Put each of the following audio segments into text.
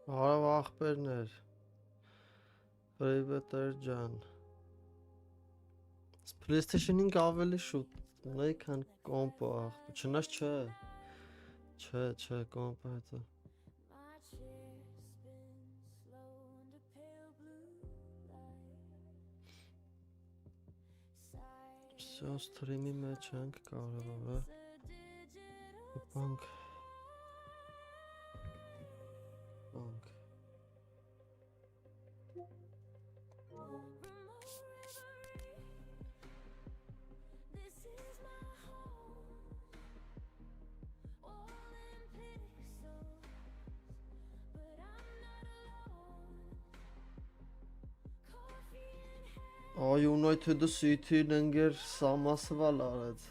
Հարավ ախպերներ, պրիվետեր ջան, PlayStation 5 ավելի շուտ, ունեի քան կոմպը ախպեր, չնայած չէ, կոմպը հետո, всё, սթրիմի մեջ ենք կարևոր է, բանք, Ay United'ı City'nin enger սամասվալ արեց,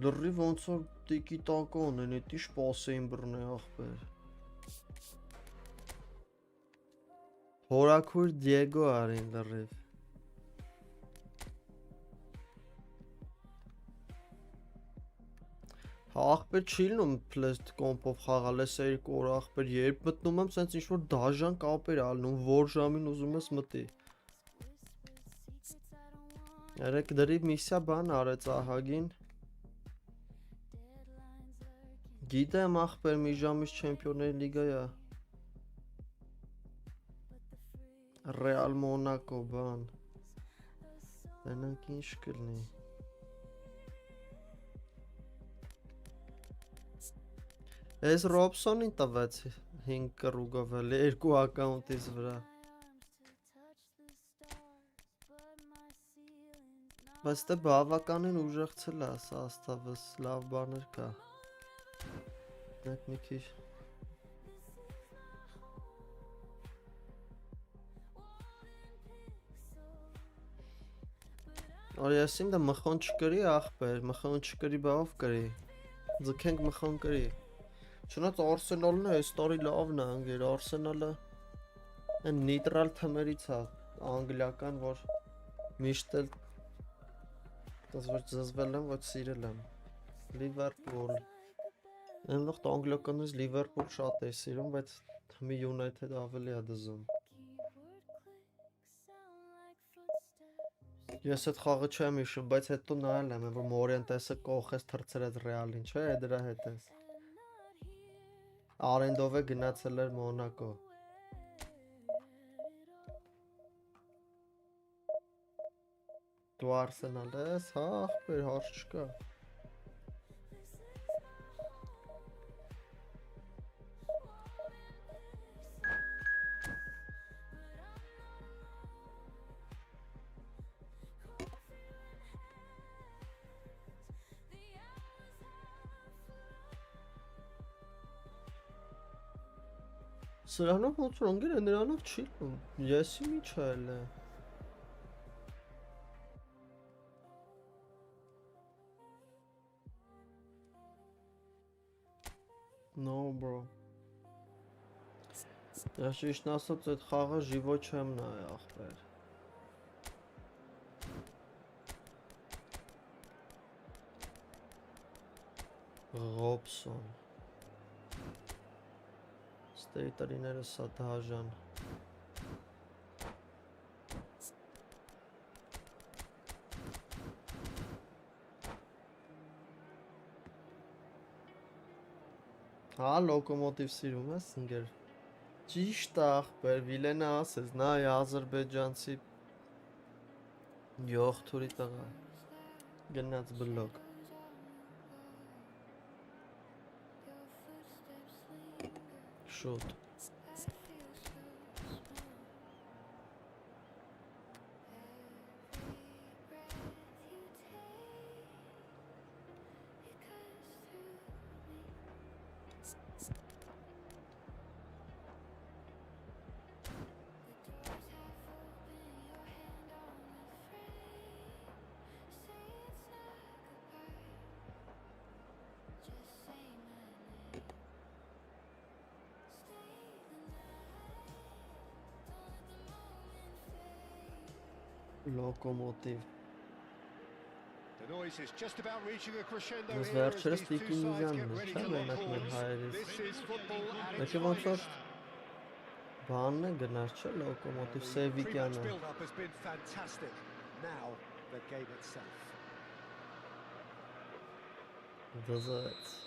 լրիվ ոնց որ տիկի տակոն են, էտի շպասեին բռնե ախպեր, հորակույր Դիեգո արին լրիվ, ախպեր չի լինում պլեստ կոմպով խաղալ ես երկու օր ախպեր, երբ մտնում եմ սենց ինչ-որ դաժան կապեր ալնում, որ ժամին ուզում ես մտի, երեկ դրի միսիա բան արեց ահագին, գիտեմ ախպեր մի ժամից չեմպիոնների լիգայա, Real Monaco բան, դենանք ինչ կլնի, Ես Ռոբսոնին տվեց 5 կռուգով էլ, 2 ակաունտից վրա, բայց դե բավականին ուժեղցել է սաստավս, լավ բաներ կա, մեկ մի քիչ, Արի ես իմ դա մխոն չկրի ախպեր, մխոն չկրի բավ կրի, ձգենք մխոն կրի, չնայած Արսենալն է, այս տարի լավն է անգեր, Արսենալը են նիտրալ թմերից է, անգլիական, որ միշտ էլ դες որ զզվել եմ, ոչ սիրել եմ, Liverpool, են նողտ անգլիականից Liverpool շատ է սիրում, բայց մի United ավելի է դզում, ես այդ խաղը չեմ իշում, բայց հետո նայել եմ, որ Մորիենտեսը կողես թրցրեց Ռեալին, չէ, դրա հետ ես, Արենդով է գնացել էր Մոնակո, դու Արսենալ ես, հա ախպեր, հարց չկա, Սրանով ոնց որ անգեր է նրանով չի լում, եսի մի չայլ է, No bro, ես ճիշտն ասած այդ խաղը ժիվո չեմ նայ ախպեր, Ռոբսոն, Ստեյտերիները սա դաժան, հա լոկոմոտիվ սիրում ես ինգեր, ճիշտ ախպեր, վիլենը ասես, նայ ազրբեջանցի յոխթուրի տղա, գնաց բլոկ, շուտ, լոկոմոտիվ, The noise is just about reaching a crescendo Ես here as վերջերս these two տիկին sides get իզյանն ready չէ, to lock մենակ մեր horns. հայերից։ This is football at its Եկե ոնց որ finest. բանն է գնար չէ, լոկոմոտիվ The pre-match Սևիկյանը։ build-up has been fantastic. Now the game itself. Դզեց։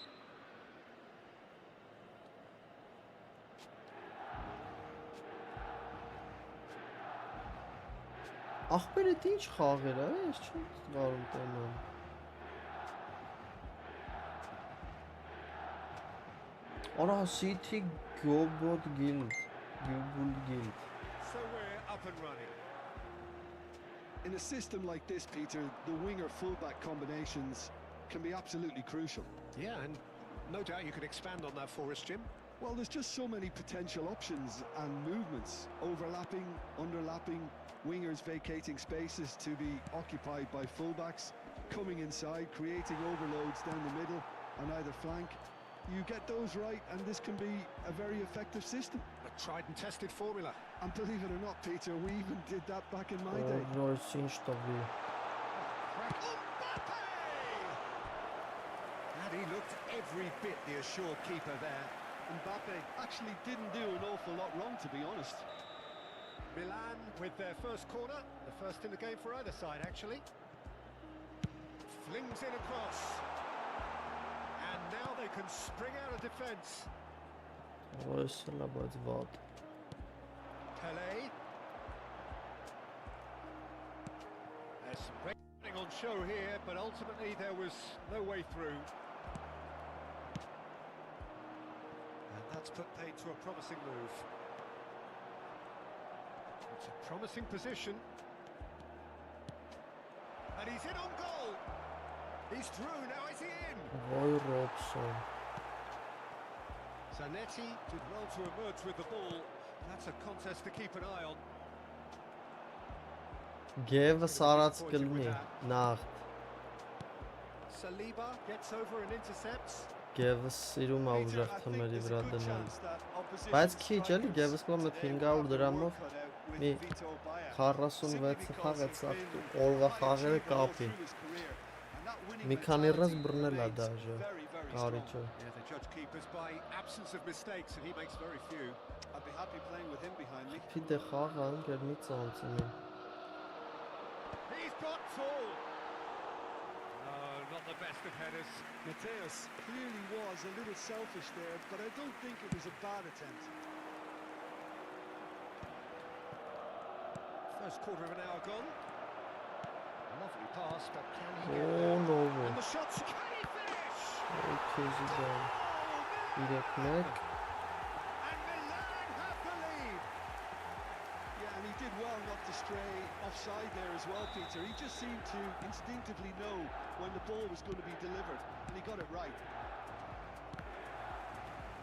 Ախպերը դե ինչ խաղեր է, ես չեմ կարում տենամ։ Արա City Gobot Guild, Gobot Guild։ So we're up and running. In a system like this, Peter, the winger-fullback combinations can be absolutely crucial. Yeah, and no doubt you could expand on that for us, Jim. Well, there's just so many potential options and movements, overlapping, underlapping, wingers vacating spaces to be occupied by fullbacks, coming inside, creating overloads down the middle on either flank. You get those right and this can be a very effective system. A tried and tested formula. And believe it or not, Peter, we even did that back in my day. Նորից ինչ տվի։ Crack Mbappe! And he looked every bit the assured keeper there. Mbappe actually didn't do an awful lot wrong, to be honest. Milan with their first corner, the first in the game for either side actually. Flings in across. And now they can spring out of defence. Որս լա բայց վատ։ Pele. There's some racing on show here, but ultimately there was no way through. And that's put paid to a promising move. It's a promising position. And he's in on goal. He's through, now is he in? Ոյ Ռոբսոն։ Zanetti did well to emerge with the ball. That's a contest to keep an eye on. Գևս արած կլինի, նախ։ Saliba gets over and intercepts. Գևս սիրում է ուժեղ թմերի վրա դնել։ Բայց քիչ էլի գևս կլամ այդ 500 դրամով մի 46 խաղեց օրվա խաղերը կապի։ Մի քանի ռազ բռնել է դաժե։ Կարիճը։ Yeah, they judge keepers by absence of mistakes, and he makes very few. I'd be happy playing with him behind me. Ֆիդե խաղը անգեր մի ծանցնի։ He's got full. No, not the best of headers. Mateus clearly was a little selfish there, but I don't think it was a bad attempt. First quarter of an hour gone. Lovely pass, but can he get Oh there? no. And the shots, can he finish? Okay, Oh, Direkt nek. and Milan have the lead. Yeah, and he did well not to stray offside there as well, Peter. He just seemed to instinctively know when the ball was going to be delivered, and he got it right.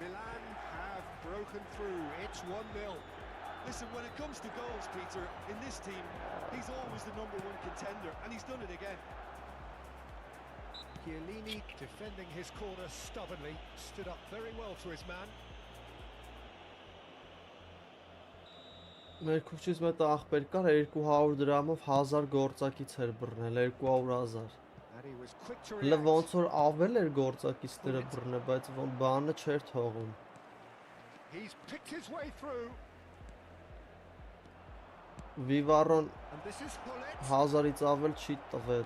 Milan have broken through. It's 1-0. Listen, when it comes to goals, Peter, in this team, he's always the #1 contender, and he's done it again. Chiellini defending his corner stubbornly, stood up very well to his man. Մեր քուչից մետ ախպեր կար 200 դրամով 1000 գործակից էր բռնել 200,000։ And he was quick to Հələ react. ոնց որ ավել էր գործակից դրը բռնել, բայց ոնց բանը չէր թողում։ He's picked his way through. Վիվարոն And this is Hullet. 1000-ից ավել չի տվել,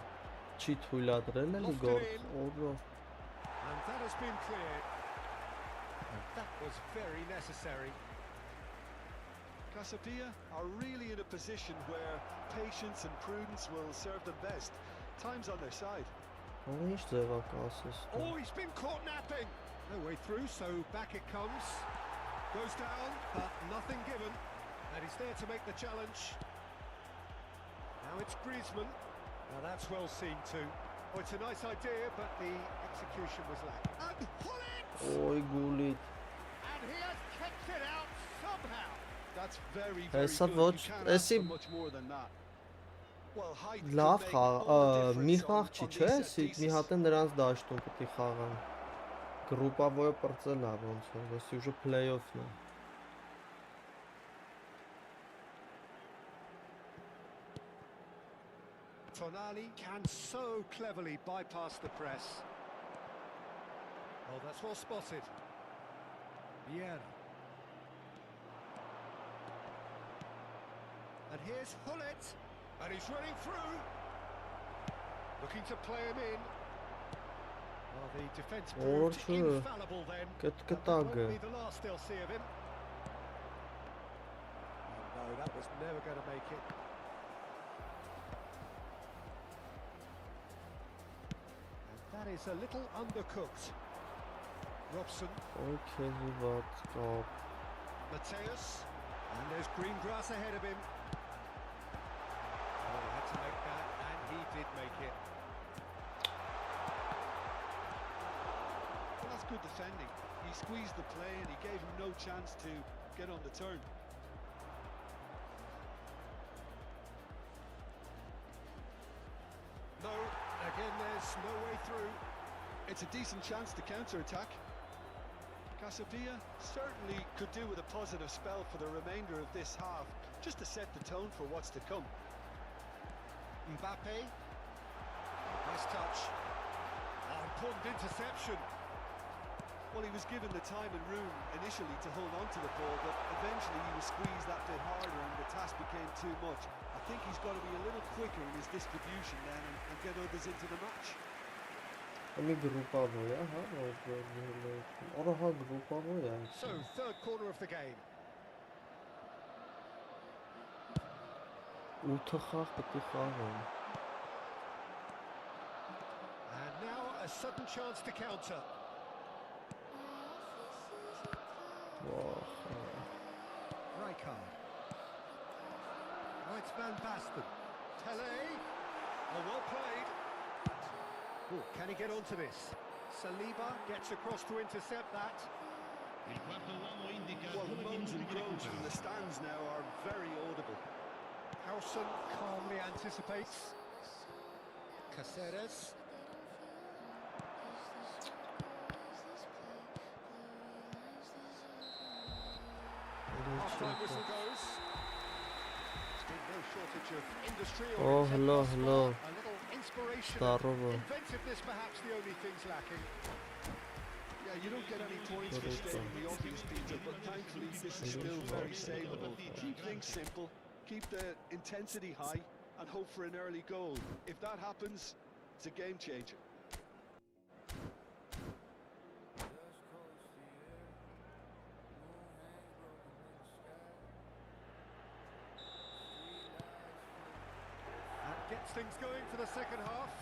չի թույլատրել էլի գործ։ Օրո։ And that has been cleared. And that was very necessary. Casapia are really in a position where patience and prudence will serve them best. Time's on their side. Ինչ ձևա կասես։ Oh, he's been caught napping. No way through, so back it comes. Goes down, but nothing given. And he's there to make the challenge. Now it's Griezmann. Now that's well seen too. Oh, it's a nice idea, but the execution was lacking. And Hullet! Ոյ գուլի։ And he has kept it out somehow. That's very, very Հեսա good. ոչ, You can't ask էսի for much more than that. Well, height could լավ make խաղ, all the մի difference խաղ on չի, these չէ՞, set էսի մի pieces. հատ է նրանց դաշտում պետք է խաղան։ Գրուպավոյը պրծել է ոնց որ, էսի ուժը play-off-ն է։ Tonali can so cleverly bypass the press. Oh, that's well spotted. Vieira. And here's Hullet. And he's running through. Looking to play him in. Well, the defence proved infallible then. That won't be the last they'll see of him. Oh, no, that was never going to make it. And that is a little undercooked. Robson. Okay, let's go. Mateus. And there's green grass ahead of him. Oh, he had to make that, and he did make it. Well, that's good defending. He squeezed the play and he gave him no chance to get on the turn. No, again there's no way through. It's a decent chance to counter-attack. Casabia certainly could do with a positive spell for the remainder of this half, just to set the tone for what's to come. Mbappe. Nice touch. Important interception. Well, he was given the time and room initially to hold on to the ball, but eventually he was squeezed that bit harder and the task became too much. I think he's got to be a little quicker in his distribution then and get others into the match. So, third corner of the game. And now a sudden chance to counter. Rijkaard. Oh, it's Van Basten. Tele. Oh, well played. Oh, can he get onto this? Saliba gets across to intercept that. Well, the moans and groans from the stands now are very audible. Howson calmly anticipates. Caceres. Half-time whistle goes. There's been no shortage of industry or Oh, hello, thus far. hello. A little inspiration. Здорово. Inventiveness perhaps the only things lacking. Yeah, you don't get any points for stating the obvious, Peter, but thankfully this is still very savable. Keep things simple, keep the intensity high, and hope for an early goal. If that happens, it's a game changer. That gets things going for the second half.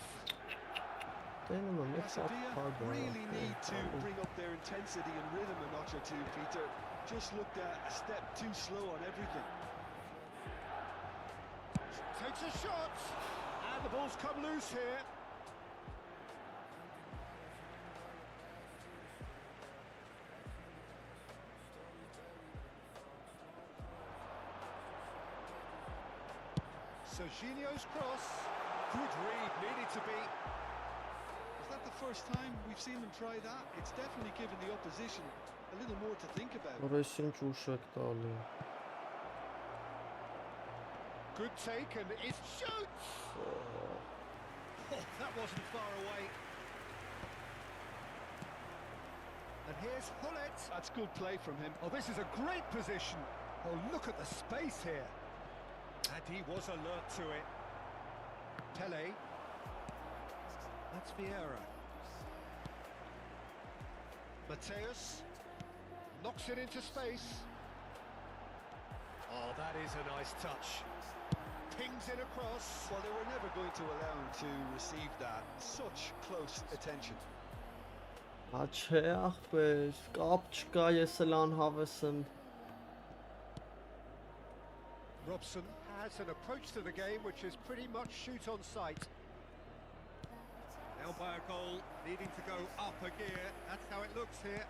Casabia really need to bring up their intensity and rhythm a notch or two, Peter. Just looked a step too slow on everything. Takes a shot, and the ball's come loose here. Serginho's cross. Good read, needed to be. Is that the first time we've seen them try that? It's definitely given the opposition a little more to think about. Good take, and it shoots! Oh, that wasn't far away. And here's Hullet. That's good play from him. Oh, this is a great position. Oh, look at the space here. And he was alert to it. Pele. That's Vieira. Mateus. Knocks it into space. Oh, that is a nice touch. Pings it across. Well, they were never going to allow him to receive that. Such close attention. Robson has an approach to the game which is pretty much shoot on sight. Now by a goal, needing to go up a gear. That's how it looks here.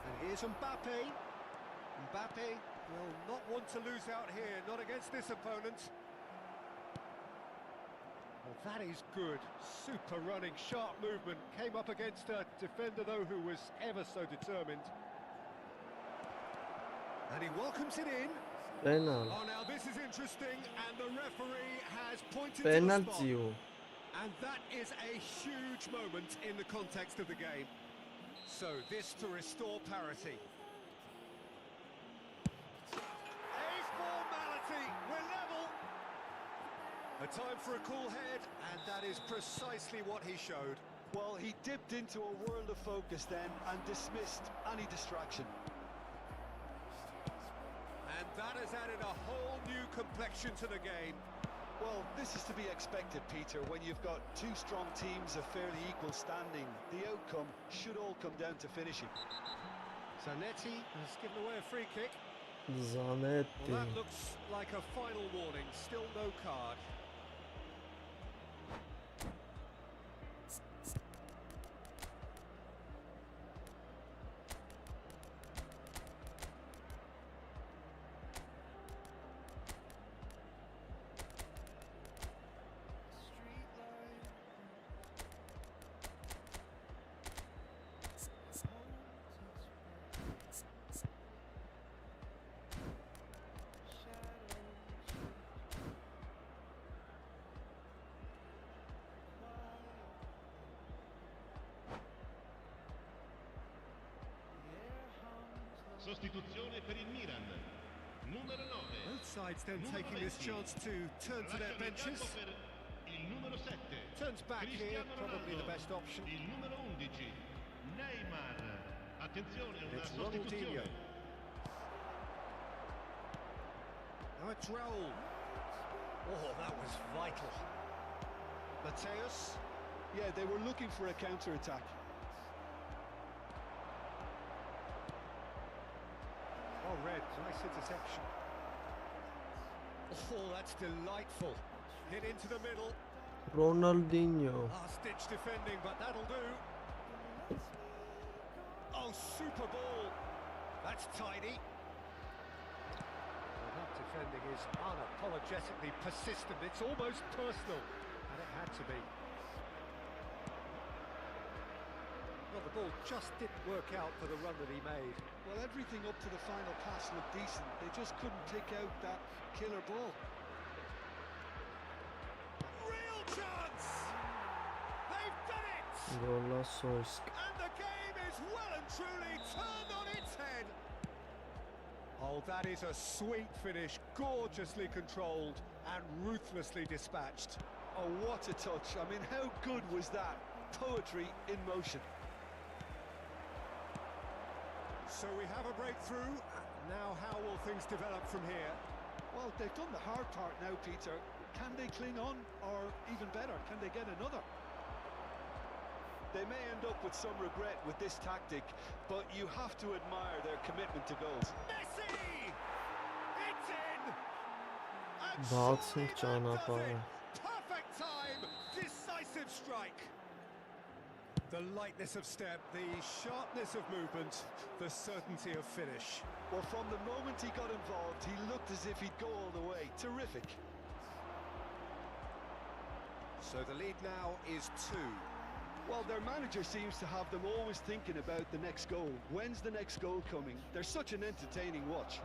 And here's Mbappe. Mbappe will not want to lose out here, not against this opponent. Well, that is good. Super running, sharp movement. Came up against a defender, though, who was ever so determined. And he welcomes it in. Penal. Oh, now this is interesting, and the referee has pointed to the spot. Penalty. And that is a huge moment in the context of the game. So this to restore parity. A formality, we're level. A time for a cool head, and that is precisely what he showed. Well, he dipped into a world of focus then and dismissed any distraction. And that has added a whole new complexion to the game. Well, this is to be expected, Peter, when you've got two strong teams of fairly equal standing. The outcome should all come down to finishing. Zanetti has given away a free kick. Zanetti. Well, that looks like a final warning, still no card. Sostituzione per il Milan. Numero 9. Both sides then taking this chance to turn to their benches. Per il numero 7. Turns back here, Cristiano probably the Ronaldo. best option. Il numero 11. Neymar. Attenzione, una It's sostituzione. Ronaldinho. Now it's Raul. Oh, that was vital. Mateus. Yeah, they were looking for a counter-attack. Oh, Red, nice interception. Oh, that's delightful. Hit into the middle. Ronaldinho. Last-ditch defending, but that'll do. Oh, super ball. That's tidy. Well, that defending is unapologetically persistent. It's almost personal, and it had to be. Well, the ball just didn't work out for the run that he made. Well, everything up to the final pass looked decent. They just couldn't take out that killer ball. Real chance! They've done it! Golaçosk. And the game is well and truly turned on its head. Oh, that is a sweet finish, gorgeously controlled and ruthlessly dispatched. Oh, what a touch. I mean, how good was that? Poetry in motion. So we have a breakthrough. Now how will things develop from here? Well, they've done the hard part now, Peter. Can they cling on? Or even better, can they get another? They may end up with some regret with this tactic, but you have to admire their commitment to goals. Messi! It's in! And Բացինք surely that does ճանապարհը։ it. Perfect time! Decisive strike! The lightness of step, the sharpness of movement, the certainty of finish. Well, from the moment he got involved, he looked as if he'd go all the way. Terrific. So the lead now is 2. Well, their manager seems to have them always thinking about the next goal. When's the next goal coming? They're such an entertaining watch.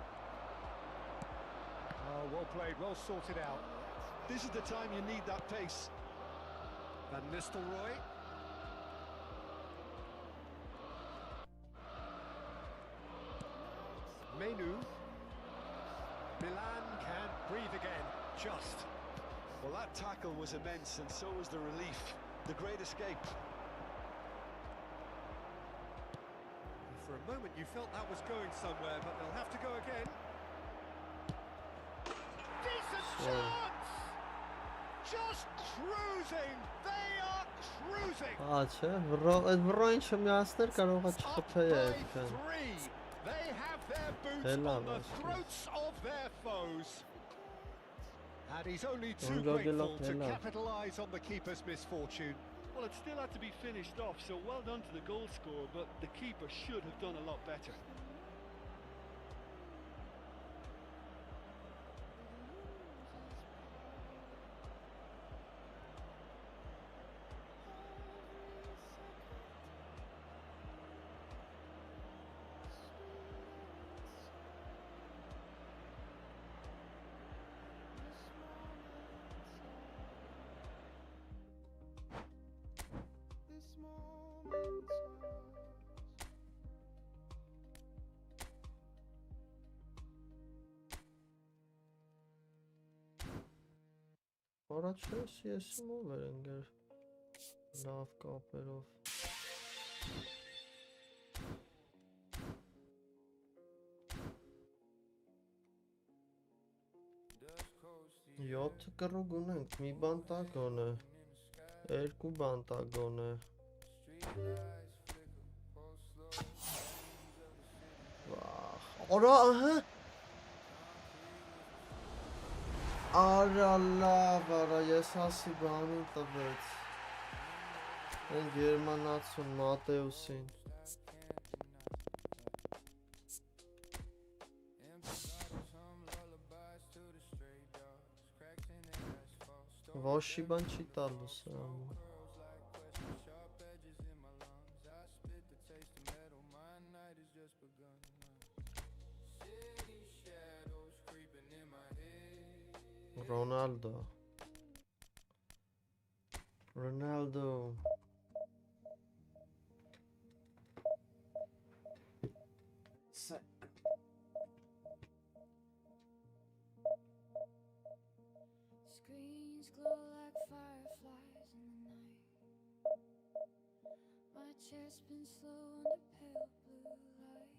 Oh, well played, well sorted out. This is the time you need that pace. Van Nistelrooy. Menu. Milan can breathe again, just. Well, that tackle was immense, and so was the relief. The great escape. For a moment you felt that was going somewhere, but they'll have to go again. Decent chance! Just cruising! They are cruising! Աչե, այդ վրոյին չմիացներ կարող է չխփեի Up այդքան։ by 3. They have their boots Hela on the var. throats of their foes. And he's only too Onga grateful to hela. capitalise on the keeper's misfortune. Well, it still had to be finished off, so well done to the goal scorer, but the keeper should have done a lot better. Առաջես ես ով էր ընկեր լավ կապերով Յոթ կռուգ ունենք, մի բան տա գոնե, երկու բան տա գոնե Վախ, արա, ահա Արա լավ, արա, ես հասի բանին տվեց Են գերմանացուն Մատեուսին Ոչի բան չի տալուս Ronaldo Screens glow like fireflies in the night. My chair spins slow in the pale blue light.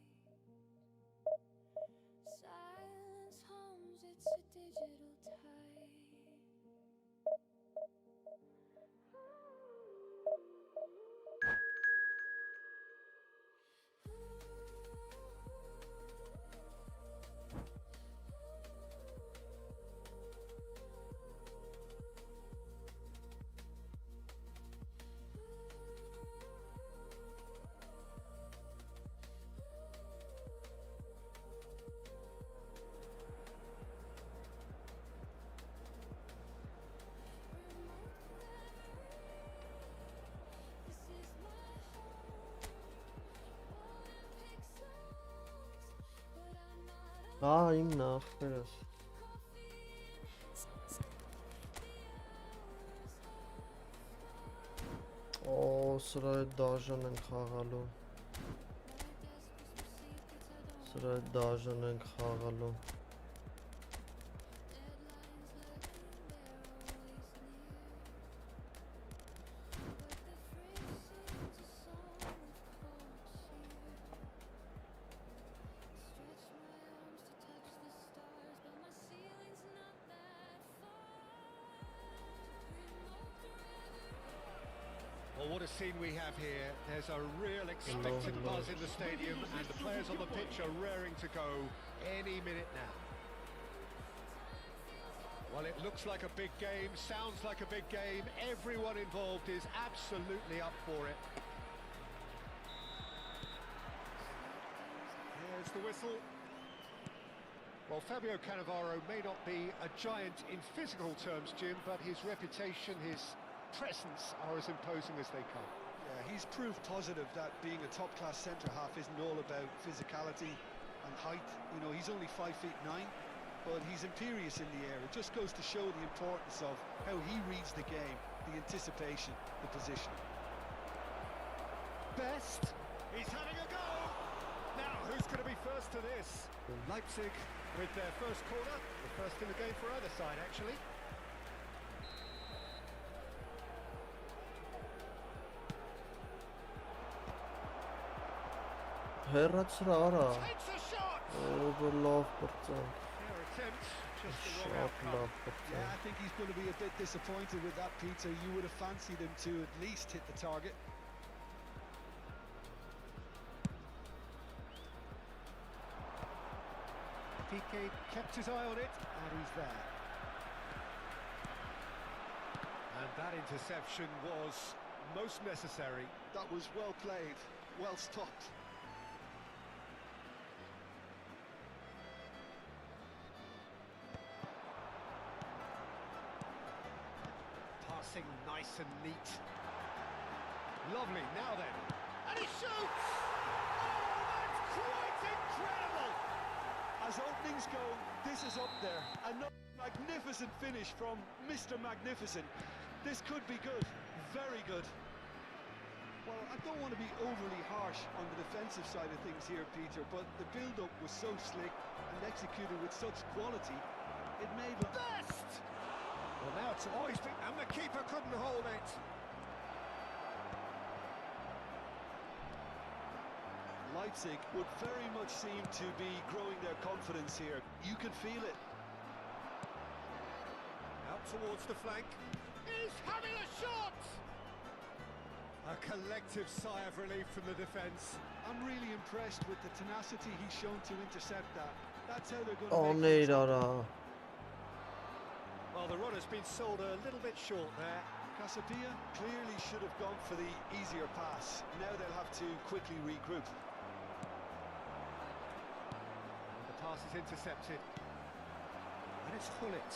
Silence hums, it's a digital tide. Իմ նախերս Օ, սրա հետ դաժան ենք խաղալու Well, what a scene we have here. There's a real expected buzz in the stadium, and the players on the pitch are raring to go any minute now. Well, it looks like a big game, sounds like a big game. Everyone involved is absolutely up for it. Here's the whistle. Well, Fabio Cannavaro may not be a giant in physical terms, Jim, but his reputation, his presence are as imposing as they come. Yeah, he's proof positive that being a top-class centre-half isn't all about physicality and height. You know, he's only 5'9", but he's imperious in the air. It just goes to show the importance of how he reads the game, the anticipation, the positioning. Best, he's having a go! Now, who's going to be first to this? Leipzig with their first corner, the first in the game for either side, actually. Հեռացրա արա Takes a shot! Ո լավ բրծանք Their attempt, just the wrong Շատ outcome. լավ Yeah, I բրծանք think he's going to be a bit disappointed with that, Peter. You would have fancied him to at least hit the target. Piqué kept his eye on it, and he's there. And that interception was most necessary. That was well played, well stopped. Passing nice and neat. Lovely, now then. And he shoots! Oh, that's quite incredible! As openings go, this is up there. Another magnificent finish from Mr. Magnificent. This could be good, very good. Well, I don't want to be overly harsh on the defensive side of things here, Peter, but the build-up was so slick and executed with such quality, it made... Best! Well, now it's and the keeper couldn't hold it. Leipzig would very much seem to be growing their confidence here. You can feel it. Out towards the flank. He's having a shot! A collective sigh of relief from the defence. I'm really impressed with the tenacity he's shown to intercept that. That's how they're going to Oh make nee, things daar. Well, the run has been sold a little bit short there. Casabia clearly should have gone for the easier pass. Now they'll have to quickly regroup. The pass is intercepted. And it's Hullet.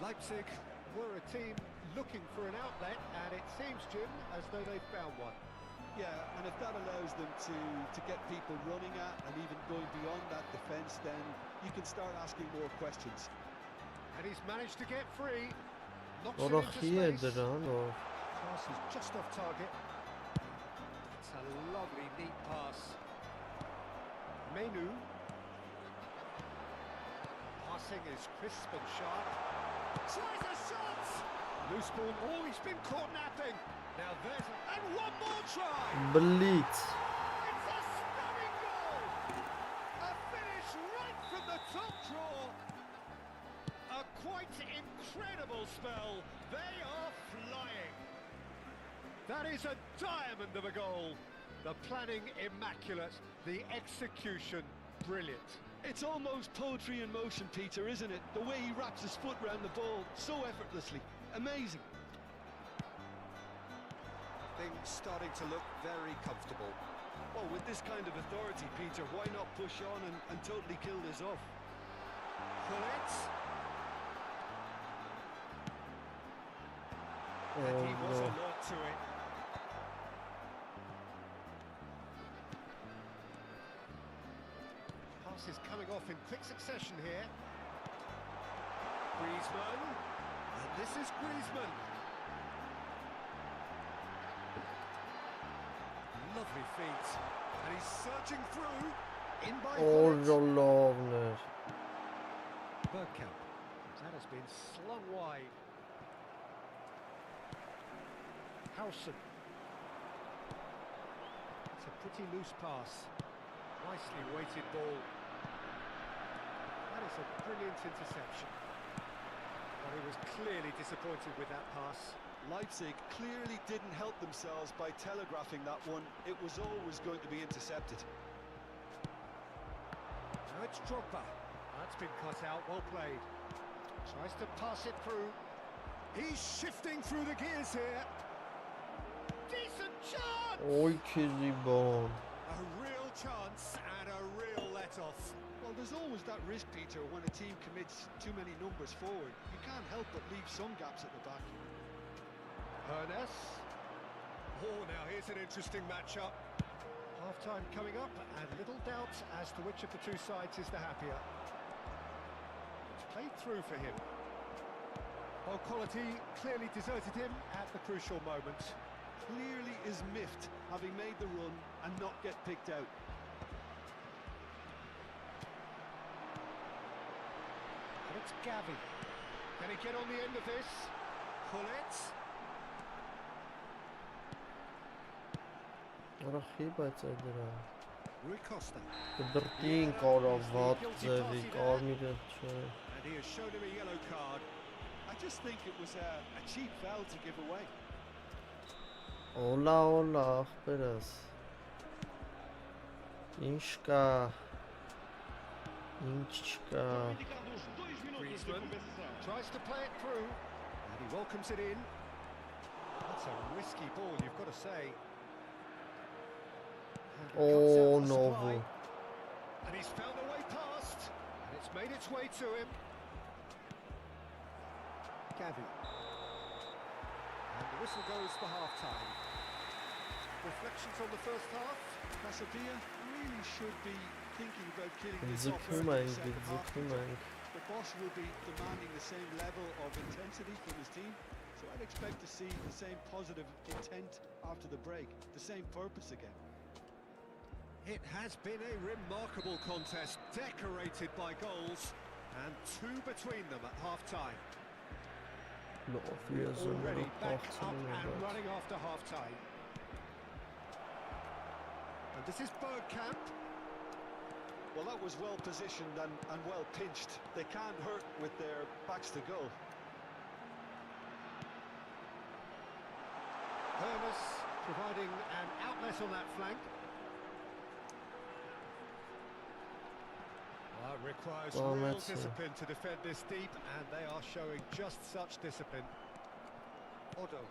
Leipzig were a team looking for an outlet, and it seems, Jim, as though they've found one. Yeah, and if that allows them to get people running at and even going beyond that defence, then you can start asking more questions. And he's managed to get free. Knocks Wat it nog into hier space. dan? Of... Pass is just off target. It's a lovely, neat pass. Menu. Passing is crisp and sharp. Tries a shot! Loose ball. Oh, he's been caught napping. Now there's and one more try. Blitz. It's a stunning goal. A finish right from the top draw. A quite incredible spell. They are flying. That is a diamond of a goal. The planning immaculate, the execution brilliant. It's almost poetry in motion, Peter, isn't it? The way he wraps his foot around the ball so effortlessly. Amazing. Things starting to look very comfortable. Well, with this kind of authority, Peter, why not push on and totally kill this off? Hullet. Oh And he was no. alert to it. Pass is coming off in quick succession here. Griezmann. And this is Griezmann. Lovely feet. And he's surging through. In by Oh, Hullet. Zolovner. Bergkamp. That has been slung wide. Howson. It's a pretty loose pass. Nicely weighted ball. That is a brilliant interception. But he was clearly disappointed with that pass. Leipzig clearly didn't help themselves by telegraphing that one. It was always going to be intercepted. Now it's Drogba. That's been cut out, well played. Tries to pass it through. He's shifting through the gears here. Decent chance! Oj, Kizibon. A real chance and a real let-off. Well, there's always that risk, Peter, when a team commits too many numbers forward. You can't help but leave some gaps at the back. Ernest. Oh, now here's an interesting matchup. Half-time coming up, and little doubt as to which of the two sides is the happier. It's played through for him. Well, quality clearly deserted him at the crucial moment. Clearly is miffed, having made the run and not get picked out. And it's Gavi. Can he get on the end of this? Hullet. Ora chyba co gra. Rui Costa. Gedrtien karawat zewi karmide. And he has shown him a yellow card. I just think it was a cheap foul to give away. Ola, ola, teraz. Inczka. Inczka. Griezmann tries to play it through, and he welcomes it in. That's a risky ball, you've got to say. And he cuts Oh, out the no. supply. And he's found a way past, and it's made its way to him. Gavi. And the whistle goes for half-time. Reflections on the first half? Casabia really should be thinking about killing this off early in Zıkımayın, the second half. zıkımayın. The boss will be demanding the same level of intensity from his team, so I'd expect to see the same positive intent after the break, the same purpose again. It has been a remarkable contest, decorated by goals, and 2 between them at half-time. Already back up and running after half-time. And this is Bergkamp. Well, that was well positioned and well pinched. They can't hurt with their backs to goal. Hermes providing an outlet on that flank. Well, it requires real discipline to defend this deep, and they are showing just such discipline. Odo.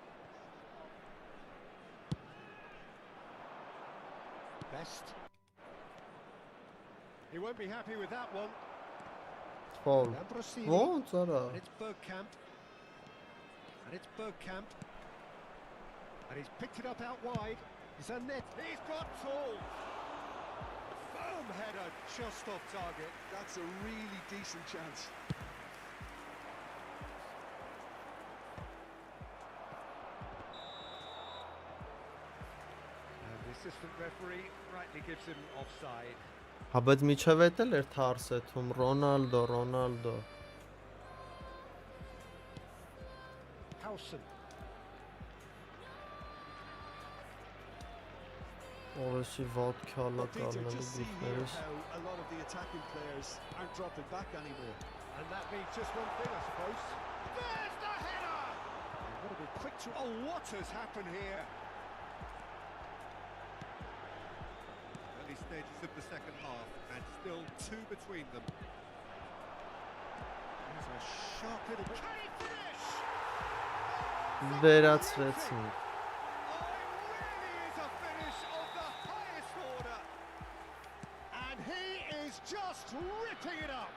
Best. He won't be happy with that one. Foul. Ambrosini. Won't, And it's Bergkamp. And it's Bergkamp. And he's picked it up out wide. Zanet. He's got tall. Firm header just off target. That's a really decent chance. And the assistant referee rightly gives him offside. Հա բայց միջև էլ էր թարսեթում Ronaldo. Howson. Օրեսի վատ քալա Peter, կառնելու just see here դիքներս how a lot of the attacking players aren't dropping back anymore. And that means just one thing, I suppose. There's the header! You've got to be quick to... Oh, what has happened here? Early stages of the second half, and still 2 between them. There's a sharp little... Can he finish? վերացրեցին Oh, it really is a finish of the highest order. And he is just ripping it up.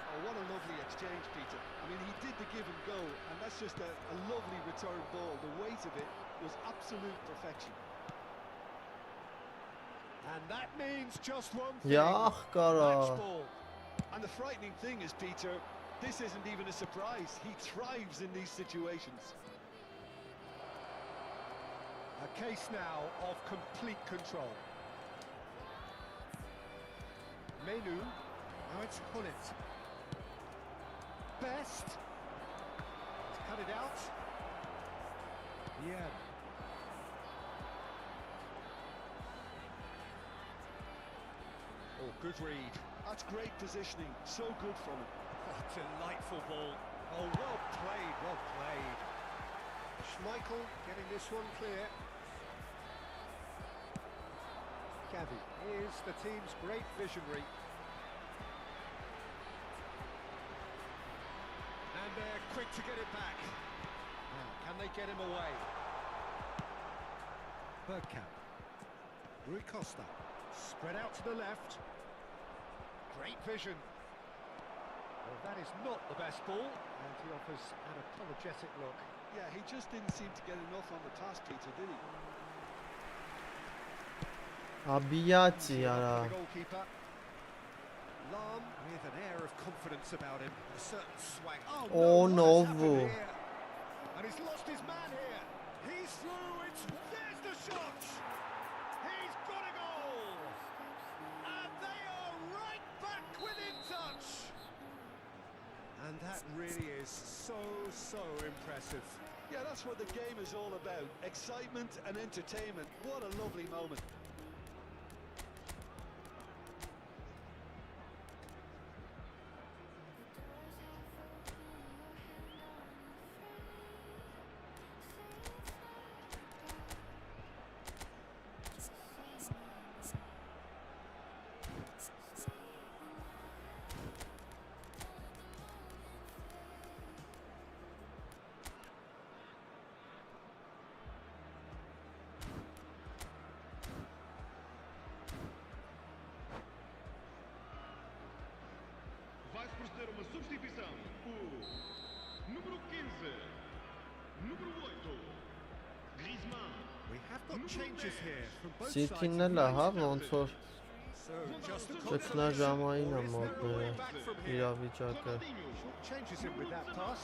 Oh, what a lovely exchange, Peter. I mean, he did the give and go, and that's just a lovely return ball. The weight of it was absolute perfection. And that means just one thing. Յախ կարա Match ball. And the frightening thing is, Peter, this isn't even a surprise. He thrives in these situations. A case now of complete control. Menu. Now it's Hullet. Best. He's cut it out. Yeah. Oh, good read. That's great positioning. So good from him. Oh, delightful ball. Oh, well played, well played. Schmeichel getting this one clear. Gavi is the team's great visionary. And they're quick to get it back. Now, can they get him away? Bergkamp. Rui Costa. Spread out to the left. Great vision. Well, that is not the best ball, and he offers an apologetic look. Yeah, he just didn't seem to get enough on the pass, Peter, did he? Աբիյացի The արա goalkeeper. Lahm with an air of confidence about him, a certain swag. Oh, what has no. happened here? And he's lost his man here. He's through. There's the shot. He's got a goal. And they are right back within touch. And that really is so impressive. Yeah, that's what the game is all about. Excitement and entertainment. What a lovely moment. Vai se proceder uma substituição. O número 15, número 8, Griezmann. We have got changes here from both Սիթին sides. էլ է հա ոնց որ So just a ճգնաժամային է Or is մոտ there a way back from here? իրավիճակը Short changes him with that pass.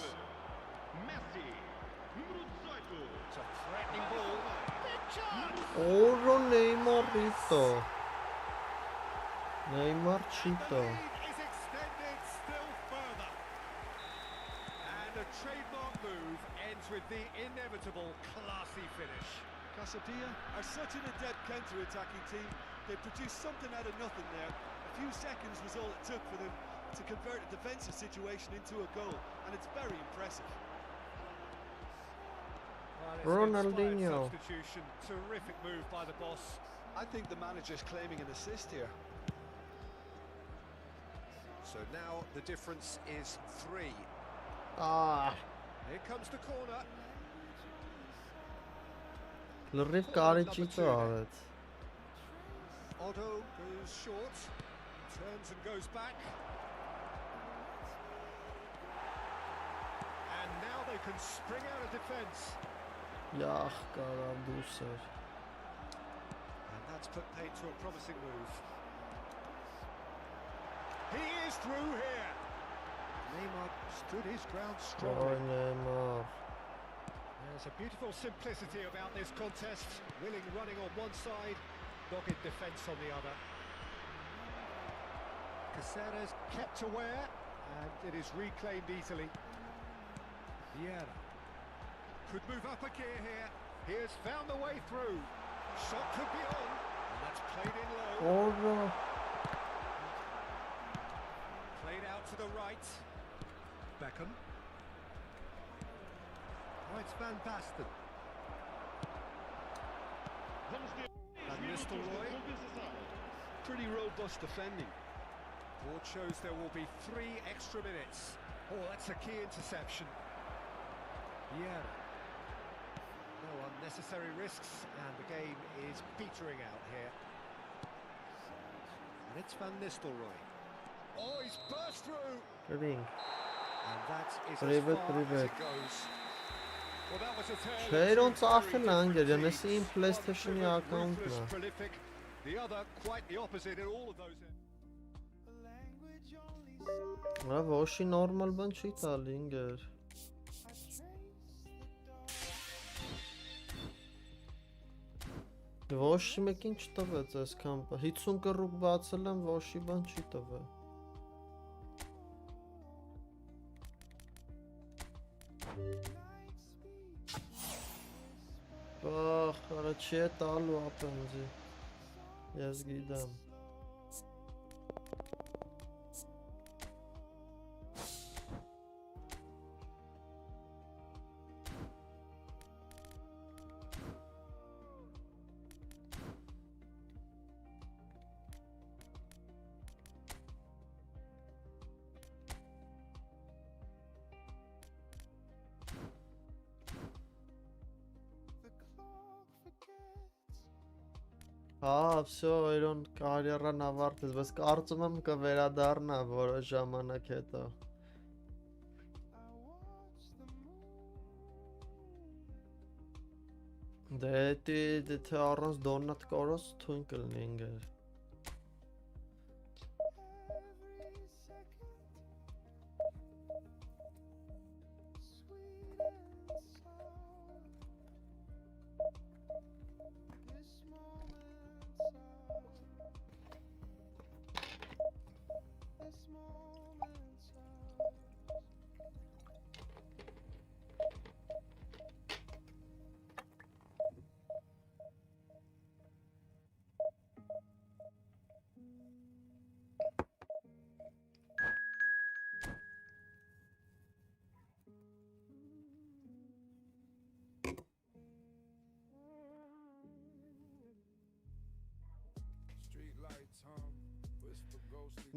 Messi. Número 18. It's a threatening ball. Big chance! Oro Neymarito. Neymarchito. The lead is extended still further. And a trademark move ends with the inevitable classy finish. Casapia are such an adept counter-attacking team. They produced something out of nothing there. A few seconds was all it took for them to convert a defensive situation into a goal, and it's very impressive. Well, it's Ronaldinho. an inspired substitution. Terrific move by the boss. I think the manager's claiming an assist here. So now the difference is 3. Ah. Here comes the corner. Լրիվ կարիճիցը արեց։ Otto goes short, turns and goes back. And now they can spring out of defence. Յախ կարա դուսեր։ And that's put paid to a promising move. He is through here. Neymar stood his ground Օր strongly. Նեյմար։ There's a beautiful simplicity about this contest. Willing running on one side, dogged defence on the other. Caceres kept aware, and it is reclaimed easily. Vieira could move up a gear here. He has found the way through. Shot could be on, and that's played in low. Օրը Played out to the right. Beckham. Oh, it's Van Basten. Vamos ter And 10 Mr. minutos Roy. de compensação. Pretty robust defending. Board shows there will be 3 extra minutes. Oh, that's a key interception. Vieira. No unnecessary risks, and the game is petering out here. And it's Van Nistelrooy. Oh, he's burst through! գրինք։ And that is Privet, as far as privet. it goes. Well, that was a tale of Չէր two ոնց ախել very անգեր, different յանես իմ teams. PlayStation-ի One account-ն ruthless, է։ prolific. The other quite the opposite in all of those. Հա ոչի նորմալ բան չի տալի ինգեր։ Ոչի մեկին չտվեց այսքան։ 50 կռուկ բացել եմ, ոչի բան չի տվել։ Բախ, արա չի է տալու ապենձի։ Ես գիտեմ։ Հա, всё, իրոն կարիերան ավարտեց, բայց կարծում եմ կվերադառնա որոշ ժամանակ հետո։ Դե թե առանց դոնատ կորոս թույն կլինի ինգեր։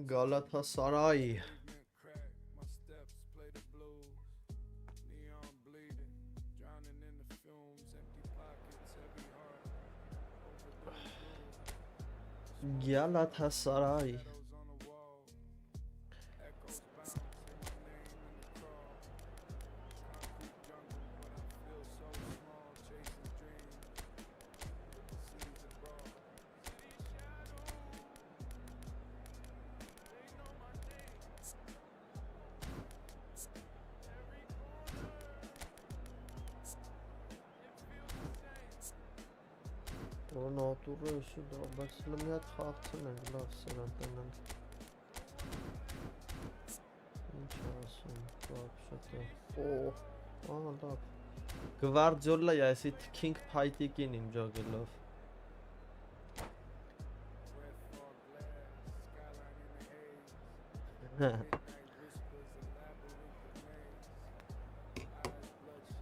Galatasaray. Galatasaray. Ronaldo-ը սուտ, բայց լը մի հատ խաղցնենք, լավ սրան տնենք։ Ինչ ասում, вообще-то։ Օ, լավ։ Գվարդիոլա է, այսի King Փայտիկին իմ ջոգելով։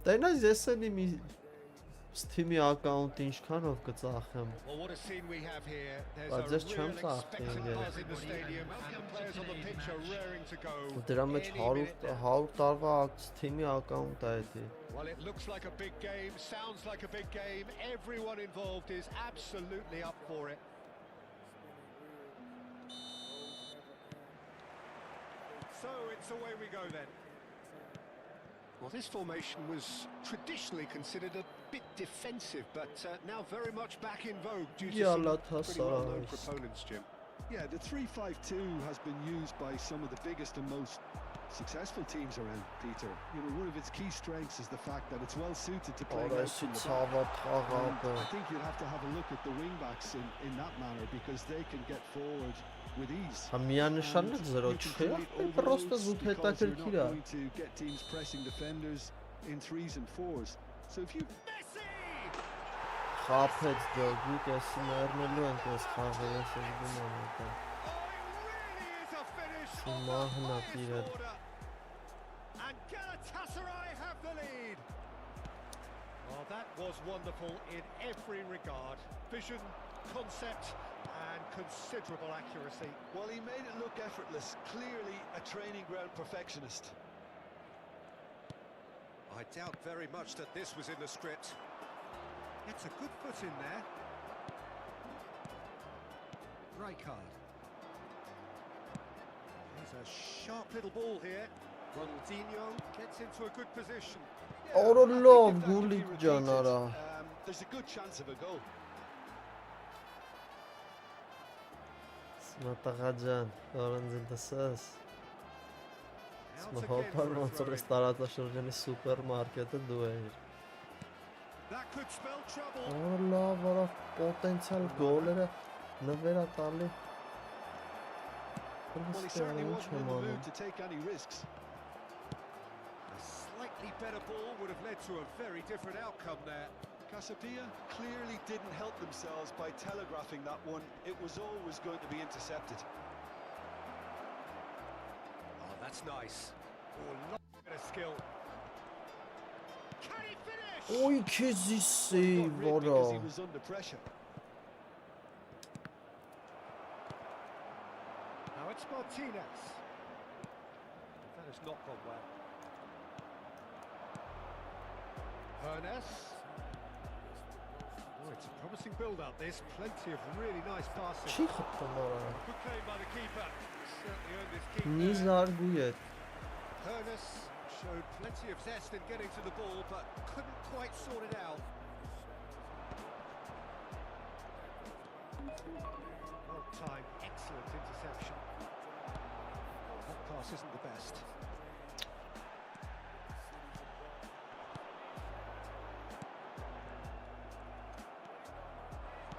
Տենայ ես են իմ Steam-ի account ինչքանով կծախեմ։ Well, what a scene we have here. But There's just a real chumps off, expectant yeah. buzz in the stadium, and the players on the pitch are raring to go. Դրա մեջ any minute now. 100 տարվա Steam-ի account է դա։ Well, it looks like a big game, sounds like a big game. Everyone involved is absolutely up for it. So it's away we go then. Well, this formation was traditionally considered a bit defensive, but now very much back in vogue due to some pretty well-known proponents, Jim. Yeah, the 3-5-2 has been used by some of the biggest and most successful teams around, Peter. You know, one of its key strengths is the fact that it's well suited to playing out from the back. And I think you'd have to have a look at the wing-backs in that manner because they can get forward with ease. Միանշանակ 0 չէ, պրոստը զուտ հետաքրքիր է։ Going to get teams pressing defenders in 3s and 4s. So if you Խափեց դոգի, կեսի մեռնելու ենք ես խաղը, ես ես գնում եմ դա։ Մահնա տիրել։ And Galatasaray have the lead. Well, that was wonderful in every regard. Vision, concept, and considerable accuracy. Well, he made it look effortless. Clearly a training ground perfectionist. I doubt very much that this was in the script. Gets a good foot in there. Rijkaard. There's a sharp little ball here. Ronaldinho gets into a good position. Օրոլով գուլիկ ջան արա։ There's a good chance of a goal. Սմատաղա ջան, օրենձին դսես։ Սմահոպար ոնց որ ես տարածաշրջանի սուպերմարկետը դու ես։ That could spell trouble. Օրոլով, որով պոտենցիալ գոլերը նվերա տալի։ Well, he certainly wasn't in the mood to take any risks. A slightly better ball would have led to a very different outcome there. Casapia clearly didn't help themselves by telegraphing that one. It was always going to be intercepted. Oh, that's nice. Oh, a lot of skill. Can he finish? Oy քեզի Got սեյվ rid արա։ because he was under pressure. Now it's Martinez. That has not gone well. Hernes. Oh, it's a promising build-up. This plenty of really nice passing. Չի խփում արա։ Good claim by the keeper. Certainly earned his keep. Մի there. զարգու է։ Hernes showed plenty of zest in getting to the ball, but couldn't quite sort it out. Well timed, excellent interception. That pass isn't the best.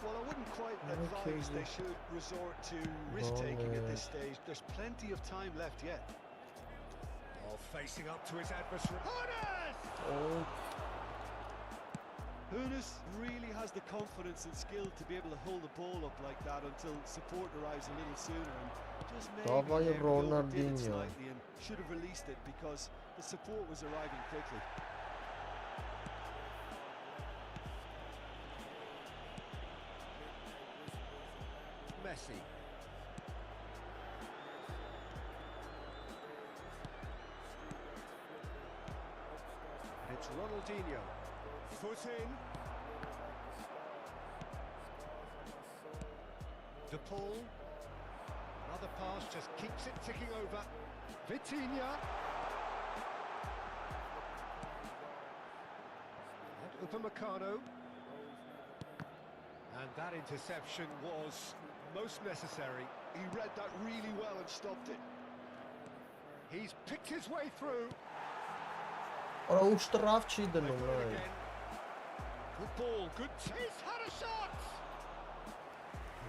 Well, I wouldn't quite advise they should resort to risk-taking at this stage. There's plenty of time left yet. Oh, facing up to his adversary. Hernes! Օ, Hernes really has the confidence and skill to be able to hold the ball up like that until support arrives a little sooner. And just maybe Davay there he overdid it Ronaldinho. slightly and should have released it because the support was arriving quickly. Messi. It's Ronaldinho. Foot in. De Paul. Another pass just keeps it ticking over. Vitinha. And Upamecano. And that interception was most necessary. He read that really well and stopped it. He's picked his way through. արա ու շտրաֆ չի դնում They've got it այ։ again. Good ball, good. He's had a shot.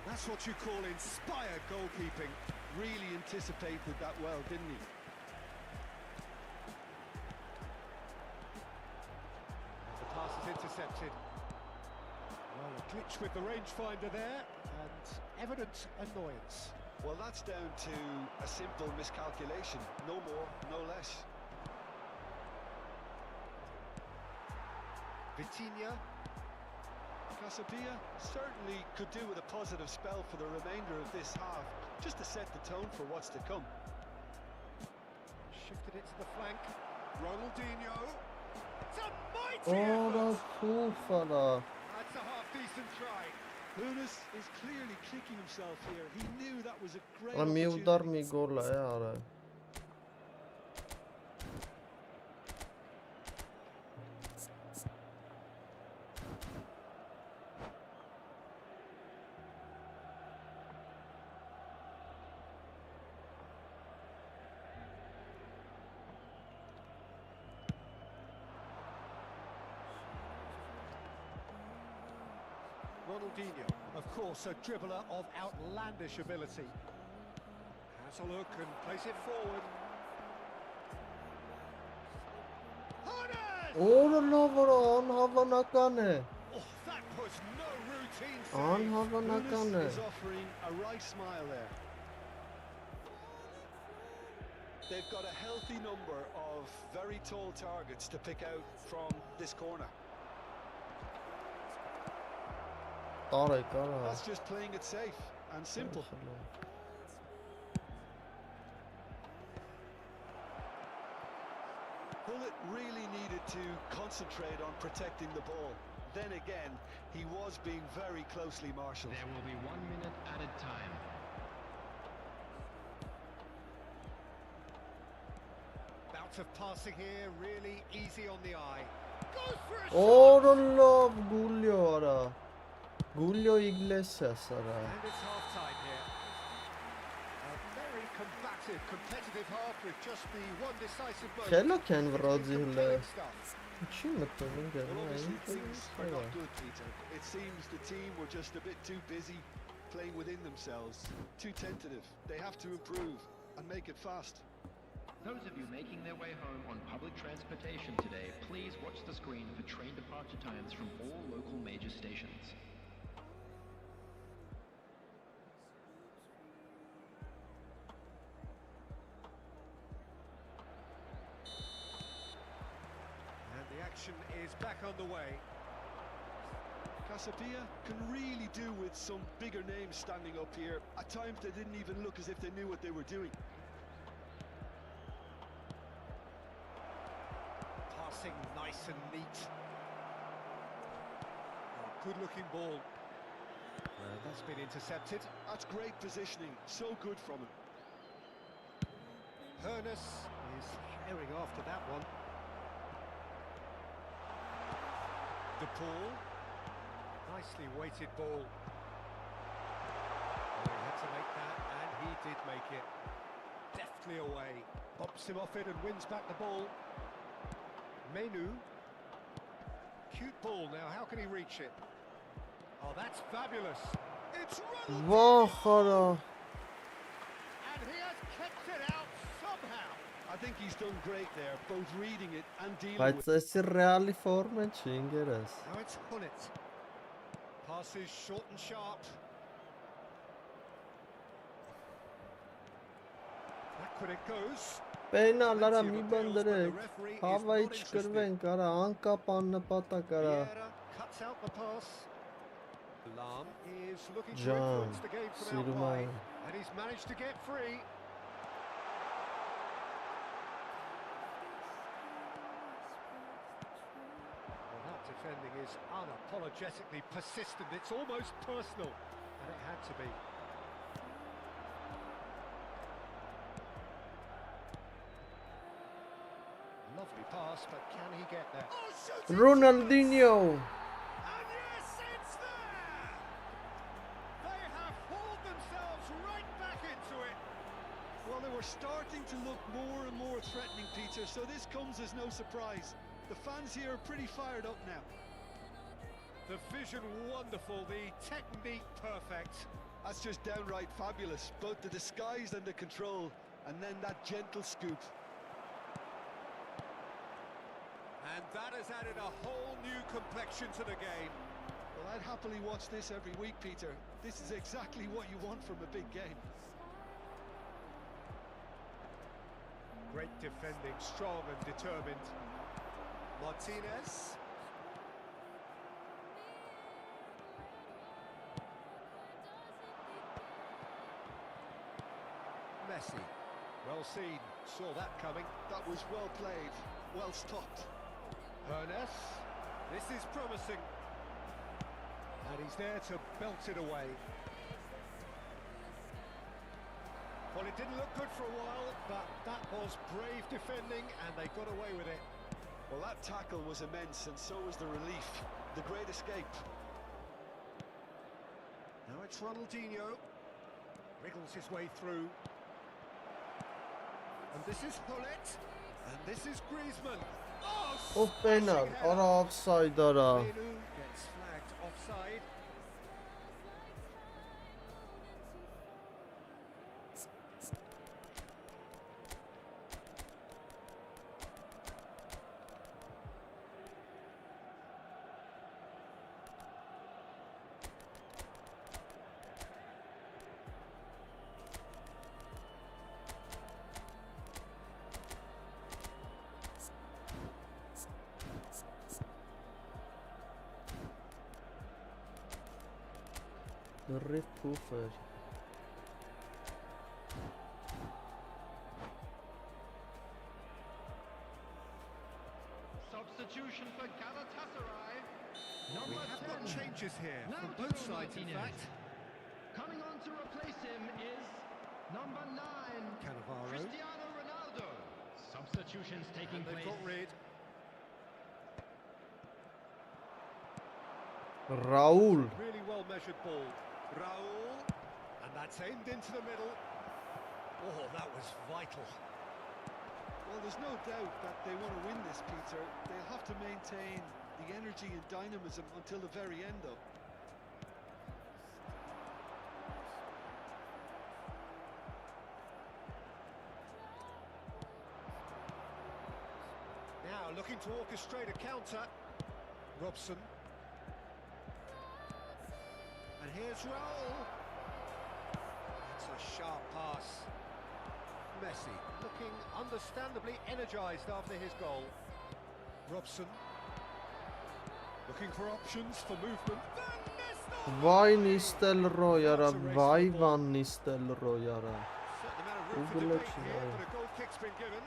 That's what you call inspired goalkeeping. Really anticipated that well, didn't he? The pass is intercepted. Well, a glitch with the rangefinder there, and evident annoyance. Well, that's down to a simple miscalculation. No more, no less. Vitinha. Casapia certainly could do with a positive spell for the remainder of this half, just to set the tone for what's to come. Shifted it to the flank. Ronaldinho. It's a mighty Ora effort. fufala. That's a half-decent try. Lunas is clearly kicking himself here. He knew that was a great Ala mi opportunity. udar mi gola e are. Ronaldinho, of course, a dribbler of outlandish ability. Has a look and plays it forward. Hones! Ora lovara anhavanakan e. Oh, that was no routine save. Anhavanakan Lunas e. is offering a right smile there. They've got a healthy number of very tall targets to pick out from this corner. Tare kara. That's just playing it safe and simple. Bullet really needed to concentrate on protecting the ball. Then again, he was being very closely marshalled. There will be 1 minute added time. Bout of passing here, really easy on the eye. Goes for a shot! Ora love Gulio ara. Gulio Iglesias ara. And it's half-time here. A very combative, competitive half with just the one decisive moment. Khela ken vrodi hle. Compelling stuff. Chi metonin Well, gena obviously in. things are not good, Peter. It seems the team were just a bit too busy playing within themselves, too tentative. They have to improve and make it fast. Those of you making their way home on public transportation today, please watch the screen for train departure times from all local major stations. And the action is back on the way. Casapia can really do with some bigger names standing up here. At times they didn't even look as if they knew what they were doing. Passing nice and neat. Oh, good-looking ball. That's been intercepted. That's great positioning, so good from him. Hernus is herring after that one. De Paul. Nicely weighted ball. Oh, he had to make that, and he did make it. Deftly away. Bumps him off it and wins back the ball. Menu. Cute ball now, how can he reach it? Oh, that's fabulous. It's Ronald! Vah ara. And he has kept it out somehow. I think he's done great there, both reading it and dealing Բայց with it. էսի ռեալի ֆորմա չի ինգերես։ Now it's Hullet. Passes short and sharp. Back when it goes. Պենալ արա Plenty մի of բան appeals, but the դրեք։ referee is Հավայի not interested. չկրվենք, արա անկապ աննպատակ արա։ Vieira cuts out the pass. Lam is looking to Can, influence the game from out Siruma. wide, and he's managed to get free. Well, that defending is unapologetically persistent. It's almost personal, and it had to be. Lovely pass, but can he get there? Oh, shooting Ronaldinho. And yes, it's there! They have hauled themselves right back into it. Well, they were starting to look more and more threatening, Peter, so this comes as no surprise. The fans here are pretty fired up now. The vision wonderful, the technique perfect. That's just downright fabulous. Both the disguise and the control, and then that gentle scoop. And that has added a whole new complexion to the game. Well, I'd happily watch this every week, Peter. This is exactly what you want from a big game. Great defending, strong and determined. Martinez. Messi. Well seen. Saw that coming. That was well played, well stopped. Ernest. This is promising. And he's there to belt it away. Well, it didn't look good for a while, but that was brave defending, and they got away with it. Well, that tackle was immense, and so was the relief. The great escape. Now it's Ronaldinho. Wriggles his way through. And this is Hullet. And this is Griezmann. Oh, Of penal, ara offside ara. Benu gets flagged offside. Rif puffer. Substitution for Galatasaray. We Number have got 10. changes here from Lautaro both sides, in Martinez. fact. Coming on to replace him is number 9, Cannavaro. Cristiano Ronaldo. Substitutions taking And they've place. got rid. Raul. Really well measured ball. Raul. And that's aimed into the middle. Oh, that was vital. Well, there's no doubt that they want to win this, Peter. They'll have to maintain the energy and dynamism until the very end, though. Now looking to orchestrate a counter. Robson. And here's Raul. It's a sharp pass. Messi looking understandably energised after his goal. Robson. Looking for options for movement. Vay Nistelrooy ara, vay Van Nistelrooy ara. Certain amount of room for Google debate action, here, oh. but a goal kick's been given.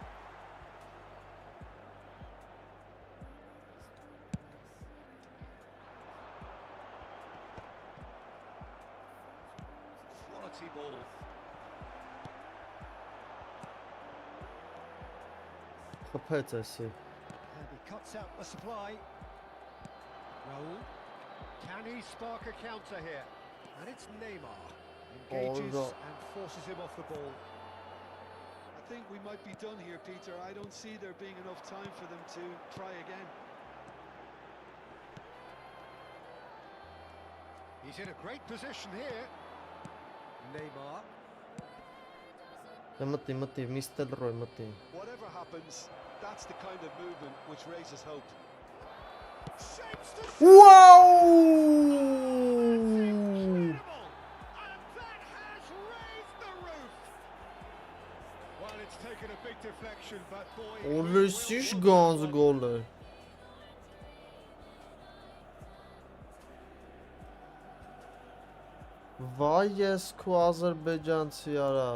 Quality ball. Խփեց էսի։ And he cuts out the supply. Raul. Can he spark a counter here? And it's Neymar. Engages Although- and forces him off the ball. I think we might be done here, Peter. I don't see there being enough time for them to try again. He's in a great position here. Neymar. Մտի, Nistelrooy մտի։ Whatever happens, that's the kind of movement which raises hope. Shapes to Wow! incredible! And that has raised the roof. Well, it's taken a big deflection, but boy, he will Ոլեսիշ want գանձ that one. գոլ է։ Վայ ես քո ադրբեջանցի արա։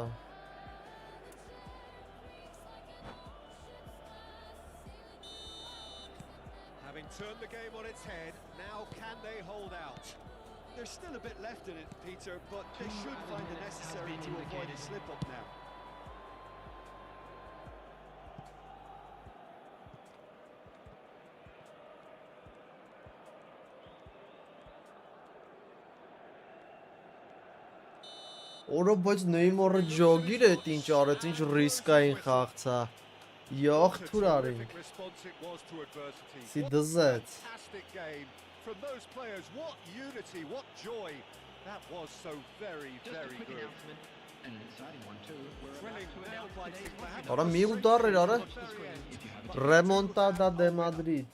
Having turned the game on its head, now can they hold out? There's still a bit left in it, Peter, but they should added find it minutes has necessary been to avoid a indicated. slip-up now. Օրը բայց Նեյմարը ջոգիր է ինչ արեց, ինչ ռիսկային խաղցա։ Յող What a թուր արին։ terrific response it was to adversity. Սի What a դզեց։ fantastic game from those players. What unity, what joy. That was so very, Just a very quick good. announcement, and an exciting one too. We're about Thrilling to nail announce biting, today's perhaps. Ora winner. մի ուդար էր, ora Watch the screen if you have a Remontada de Madrid.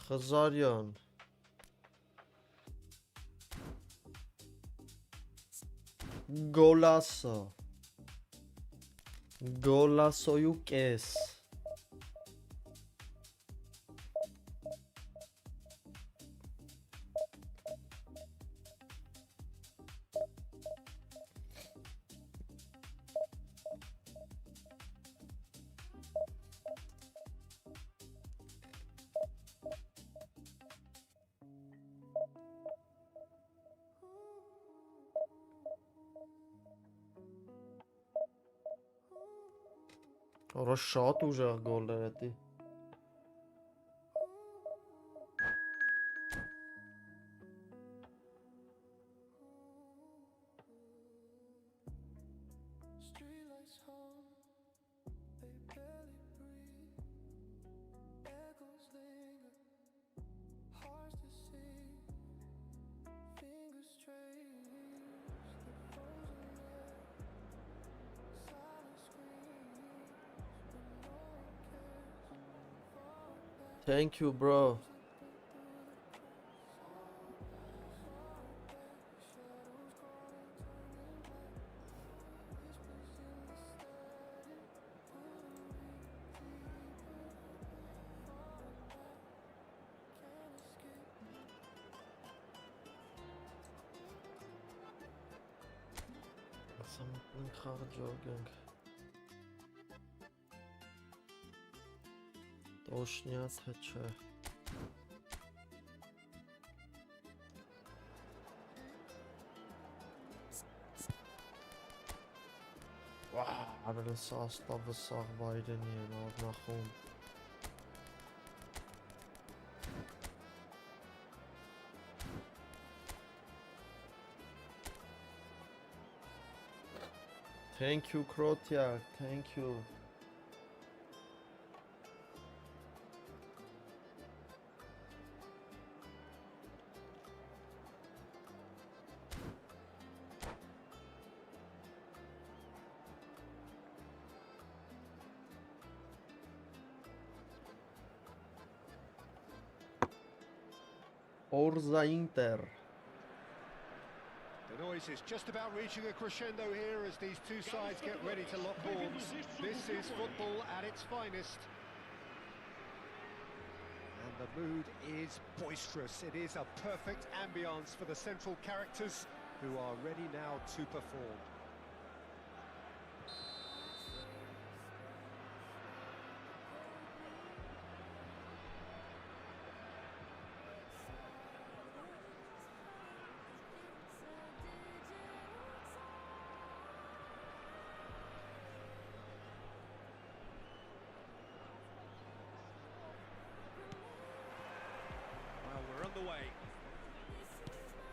Խզարյան Գոլասո Գոլասոյու կես Ora շատ ուժեղ գոլեր էդի Streetlights home, they barely breathe. Echoes linger, hearts to see. Fingers trace the frozen air. Silence screams, but no one cares. Fall back, Thank you bro slipping through the cracks. Shadows crawling, turning black. Whispers in the static, pulling me deeper. Fall back, can't escape. Ասամ մենք խաղը ջոգենք Տոշնյա թե չէ Արել սաստավը սաղ վայրենի են արնախում Thank you Krotia, thank you Orza Inter The noise is just about reaching a crescendo here as these two sides get ready to lock horns. This is football at its finest. And the mood is boisterous. It is a perfect ambience for the central characters who are ready now to perform. Well, we're underway.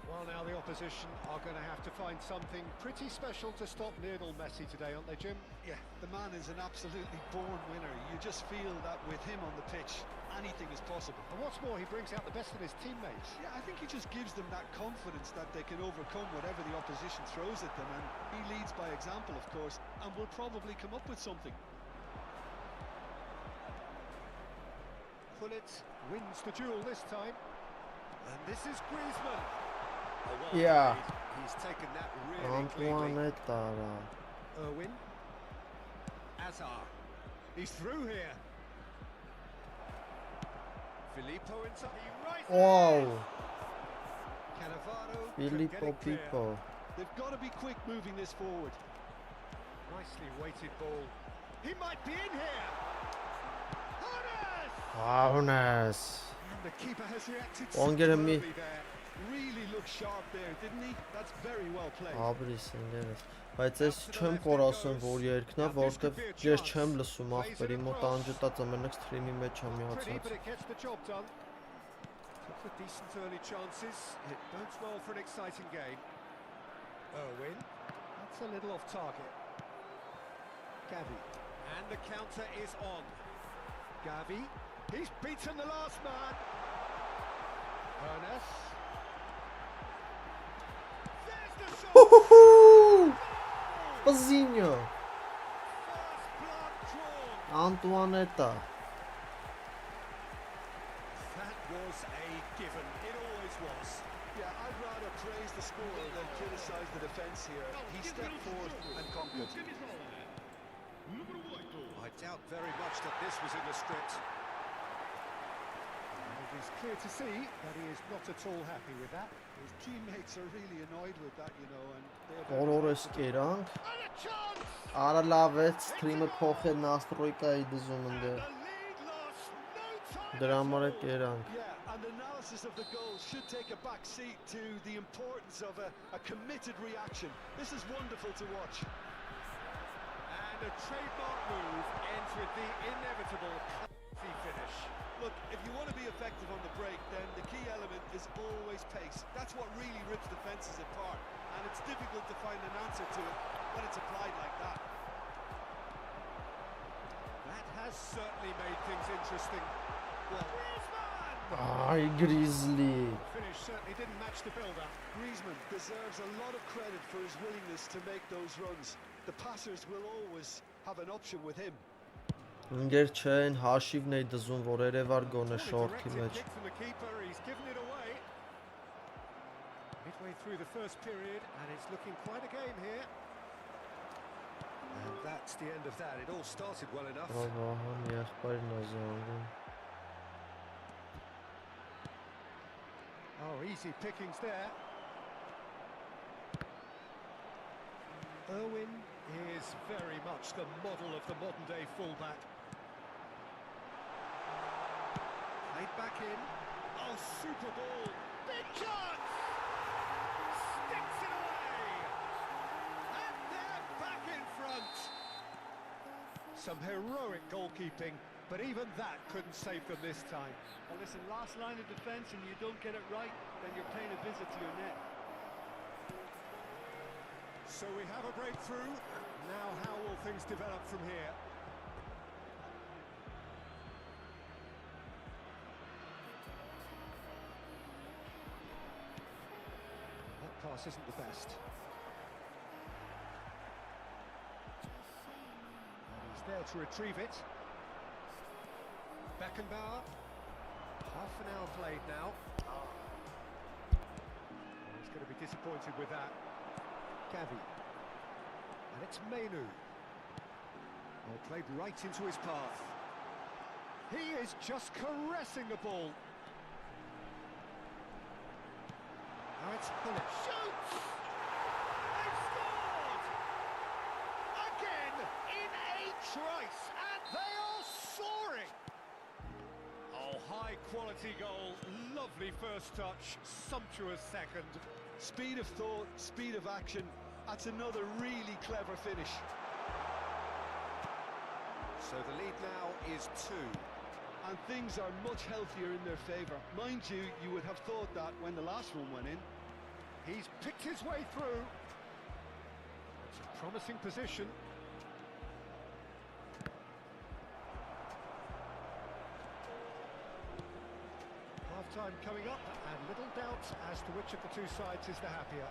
Well, now the opposition are going to have to find something pretty special to stop Lionel Messi today, aren't they, Jim? Yeah, the man is an absolutely born winner. You just feel that with him on the pitch, anything is possible. And what's more, he brings out the best in his teammates. Yeah, I think he just gives them that confidence that they can overcome whatever the opposition throws at them, and he leads by example, of course, and will probably come up with something. Pullet wins the duel this time. And this is Griezmann. Oh, well Yeah. played. He's taken that really cleanly. Անտուանետ տարա Irwin. Azar. He's through here. Filippo inside. He right Wow there. Cannavaro could Filippo get it clear. Pipo They've got to be quick moving this forward. Nicely weighted ball. He might be in here. Jonas! Ահունես And the keeper has reacted Ոնգերը մի superbly there. Really looked sharp there, didn't he? That's very well played. Աբրիս ընկերս Բայց ես չեմ որ ասեմ որ երկնա որտեվ ես չեմ լսում ախպերի մոտ անջտած ամենակ սթրիմի մեջ եմ Pretty, միացած but it gets the job done. Took the decent early chances. It bodes well for an exciting game. Irwin. That's a little off target. Gavi. And the counter is on. Gavi. He's beaten the last man. Ernest. There's the shot. Woohoo! Pazinho. First blood drawn. Antoaneta. That was a given. It always was. Yeah, I'd rather praise the scorer than criticise the defence here. He stepped forth and conquered. I doubt very much that this was in the script. And it is clear to see that he is not at all happy with that. His teammates are really annoyed with that, you know, and they're Բոլորս կերանք։ And a chance! Արա լավեց, սթրիմը փոխել նաստրոյկայի դզում And ընդեր։ the lead lost no time Դրա at համար է all. կերանք։ Yeah, and the analysis of the goal should take a back seat to the importance of a committed reaction. This is wonderful to watch. And a trademark move ends with the inevitable classy finish. Look, if you want to be effective on the break, then the key element is always pace. That's what really rips defences apart, and it's difficult to find an answer to it when it's applied like that. That has certainly made things interesting. Well, Griezmann! Այ Գրիզլի։ Finish certainly didn't match the build-up. Griezmann deserves a lot of credit for his willingness to make those runs. The passers will always have an option with him. Ինգեր չեն հաշիվն է դզում, որ երևար գոնե շորթի Directed մեջ։ kick from the keeper, he's given it away. Midway through the first period, and it's looking quite a game here. And that's the end of that. It all started well enough. Ահա, եղբայրն է զանգում։ Oh, easy pickings there. Irwin is very much the model of the modern-day fullback. Played back in. Oh, super ball. Big chance! Sticks it away! And they're back in front. Some heroic goalkeeping, but even that couldn't save them this time. Well, listen, last line of defence and you don't get it right, then you're paying a visit to your net. So we have a breakthrough. Now how will things develop from here? That pass isn't the best. And he's there to retrieve it. Beckenbauer. Half an hour played now. He's going to be disappointed with that. Gavi. And it's Mainu. Oh, played right into his path. He is just caressing the ball. Now it's Bullet. Shoots! They've scored! Again, in a trice, and they are soaring! Oh, high-quality goal. Lovely first touch, sumptuous second. Speed of thought, speed of action. That's another really clever finish. So the lead now is 2. And things are much healthier in their favour. Mind you, you would have thought that when the last one went in. He's picked his way through. It's a promising position. Half-time coming up, and little doubt as to which of the two sides is the happier.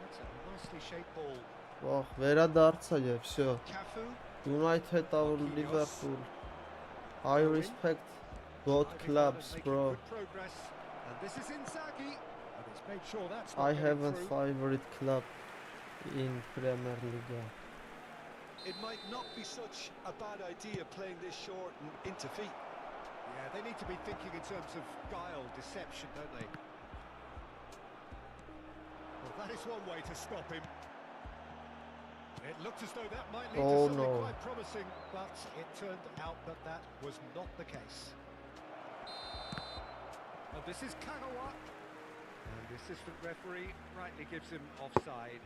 That's a nicely shaped ball. Ահ, վերադարձա եւ всё։ Cafu. United or Liverpool. I respect both clubs, Making bro. good progress, and this is Inzaghi, and he's made sure that's I not have a getting through. favorite club in Premier League. It might not be such a bad idea playing this short and into feet. Yeah, they need to be thinking in terms of guile, deception, don't they? Well, that is one way to stop him. It looked as though that might lead Oh, to something no. quite promising, but it turned out that that was not the case. And this is Kagawa. And the assistant referee rightly gives him offside.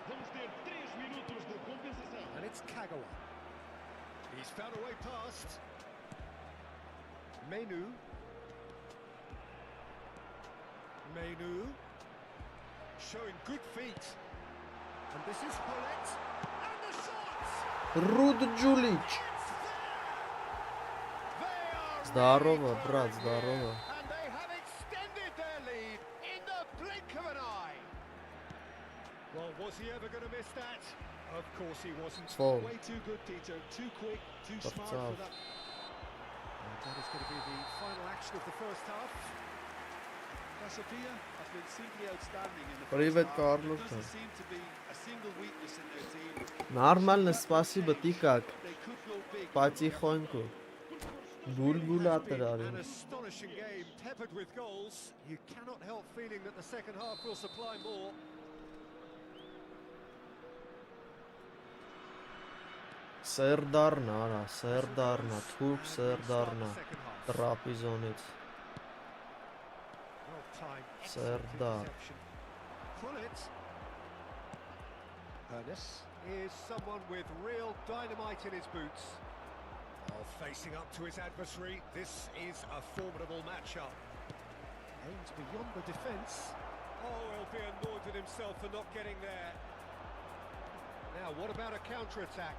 Vamos ter 3 minutos de compensação. And it's Kagawa. He's found a way past. Mainu. showing good feet. And this is Hullet. And the shots! Руд Джулич. They are Здорово, really брат, close здорово. here, and they have extended their lead in the blink of an eye. Well, was he ever going to miss that? Of course he wasn't. Foul. Way too good, Peter. Too quick, too That's smart tough. for that. And that is going to be the final action of the first half. Casapia has been simply outstanding in the Привет, first half. Карлос. There doesn't seem to be a single weakness in their team. Нормально, спасибо, ты как? They could go big. Потихоньку. It Буль-буль has been атырарим. an astonishing game, peppered with goals. You cannot help feeling that the second half will supply more. Սերդարնա, արա, սերդարնա, թուրք Start սերդարնա, the second half. տրապիզոնից։ Well timed, Serdar. excellent interception. Hullet. This is someone with real dynamite in his boots. Oh, facing up to his adversary, this is a formidable matchup. Aims beyond the defence. Oh, he'll be annoyed with himself for not getting there. Now, what about a counter-attack?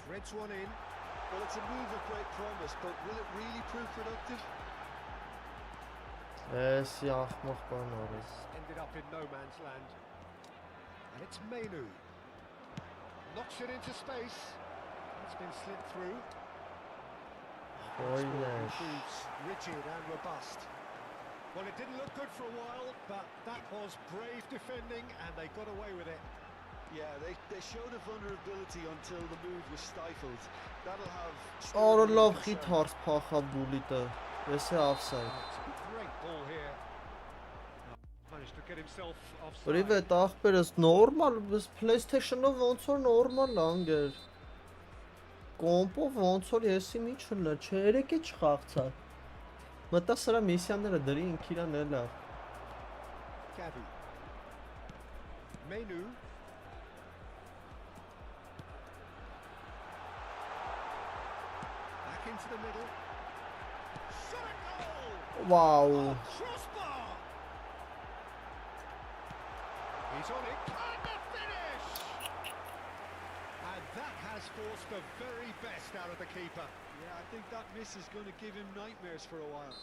Threads one in. Well, it's a move of great promise, but will it really prove productive? Էս ախմախ բան արես։ Ended up in no man's land. And it's Mainu. Knocks it into space. It's been slid through. Խոյնեշ։ Proves rigid and robust. Well, it didn't look good for a while, but that was brave defending, and they got away with it. Yeah, they showed a vulnerability until the move was stifled. That'll have... Օրլով խիտ հարց փախավ բուլիտը։ Էս է offside։ It's a great ball here. Managed to get himself offside. Привет, ախպերս, նորմալ, բս PlayStation-ով ոնց որ նորմալ անգեր։ Կոմպով ոնց որ եսի մի չլա, չէ, երեք է չխաղցա։ Մտա սրա միսիաները դրի ինք իրան էլա։ Gavi. Mainu. Back into the middle. Shot a goal! Վաու։ Oh, crossbar! He's on it. Can the finish! And that has forced the very best out of the keeper. Yeah, I think that miss is going to give him nightmares for a while.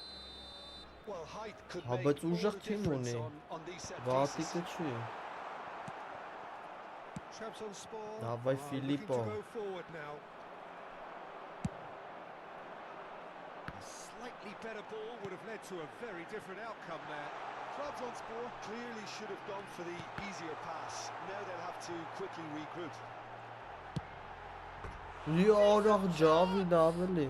Well, height could Հա, make բայց all ուժեղ the թիմ difference ունի։ on these set Վատիկը pieces. չի։ Trabzonspor Давай, are Filippo. looking to go forward now. A slightly better ball would have led to a very different outcome there. Trabzonspor clearly should have gone for the easier pass. Now they'll have to quickly regroup. Լիարախ Ջավիդ ավելի։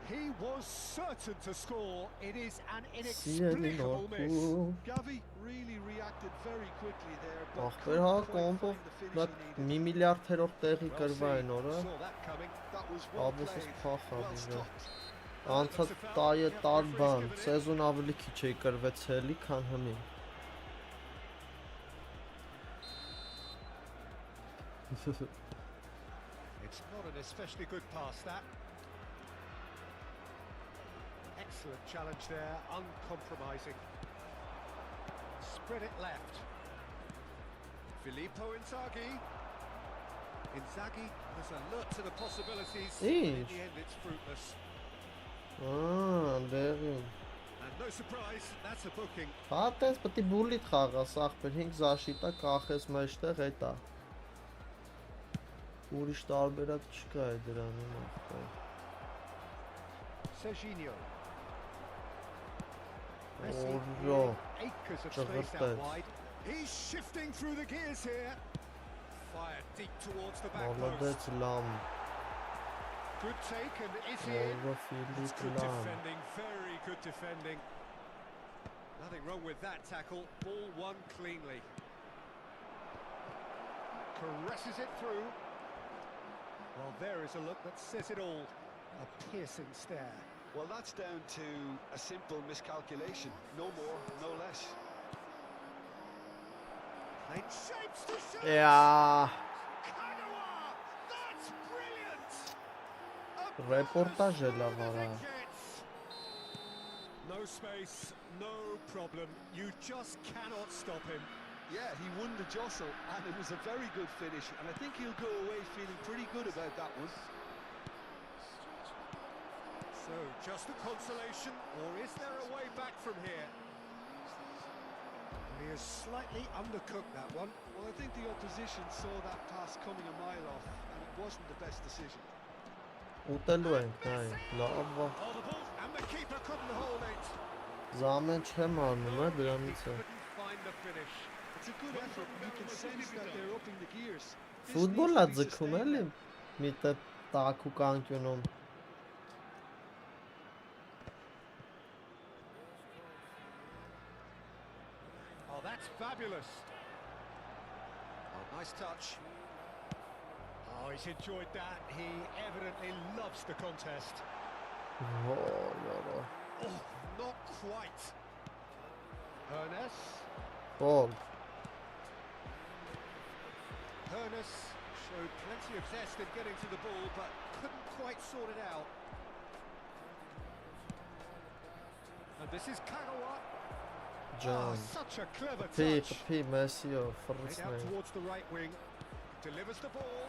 He was certain to score. It is an Սիրելի inexplicable miss. նորքու։ Gavi really reacted very quickly there, but Ախպեր couldn't հա quite կոմպով find the finish նա he needed. մի միլիարդ թերով տեղի Well կրվա seen. այն օրը։ Saw that coming. That was well Աբեսս played, փախավ well իրա։ stopped. Անցած տայը տար բան, սեզոն ավելի քիչ էի կրվեցելի, քան հմի։ It's not an especially good pass, that. Excellent challenge there, uncompromising. Spread it left. Filippo Inzaghi. Inzaghi was alert to the possibilities. In the end, it's fruitless. Դեղին։ And no surprise, that's a booking. Հա, տես պետք է բուլիտ խաղաս, ախպեր, 5 զաշիտա կախես մեջտեղ էտա։ Ուրիշ տարբերակ չկա է դրանում, ախպեր։ Serginho. Օրո, Acres of space out ճղրտեց։ wide. He's shifting through the gears here. Fired deep towards the back post. Մոլոդեց լամ, Good take, and is he in? օրո It's Ֆիլիպ good լամ։ defending, very good defending. Nothing wrong with that tackle. Ball won cleanly. Caresses it through. Well, there is a look that says it all. A piercing stare. Well, that's down to a simple miscalculation. No more, no less. Played shapes to shoot. Յա, Kagawa! That's brilliant! A Reportage perfect la run as vara. it gets. No no space, no problem. You just cannot stop him. Yeah, he won the jostle, and it was a very good finish, and I think he'll go away feeling pretty good about that one. So, just a consolation, or is there a way back from here? He has slightly undercooked that one. Well, I think the opposition saw that pass coming a mile off, and it wasn't the best decision. Ուտելու ենք, այ, լավ, Oh, the ball, and the keeper couldn't hold it. զամեն չեմ անում, դրանից է։ Couldn't find the finish. It's a good effort. You can sense that they're upping the gears. This Ֆուտբոլա needs to be ձգում sustained էլի, now. միտը տակ ու կանկյունում։ Oh, that's fabulous. Oh, nice touch. Oh, he's enjoyed that. He evidently loves the contest. Oh, not quite. Ball. Hernus showed plenty of zest in getting to the ball, but couldn't quite sort it out. And this is Kagawa. John. Such a clever P, touch. Messi, Played out towards the right wing. Delivers the ball.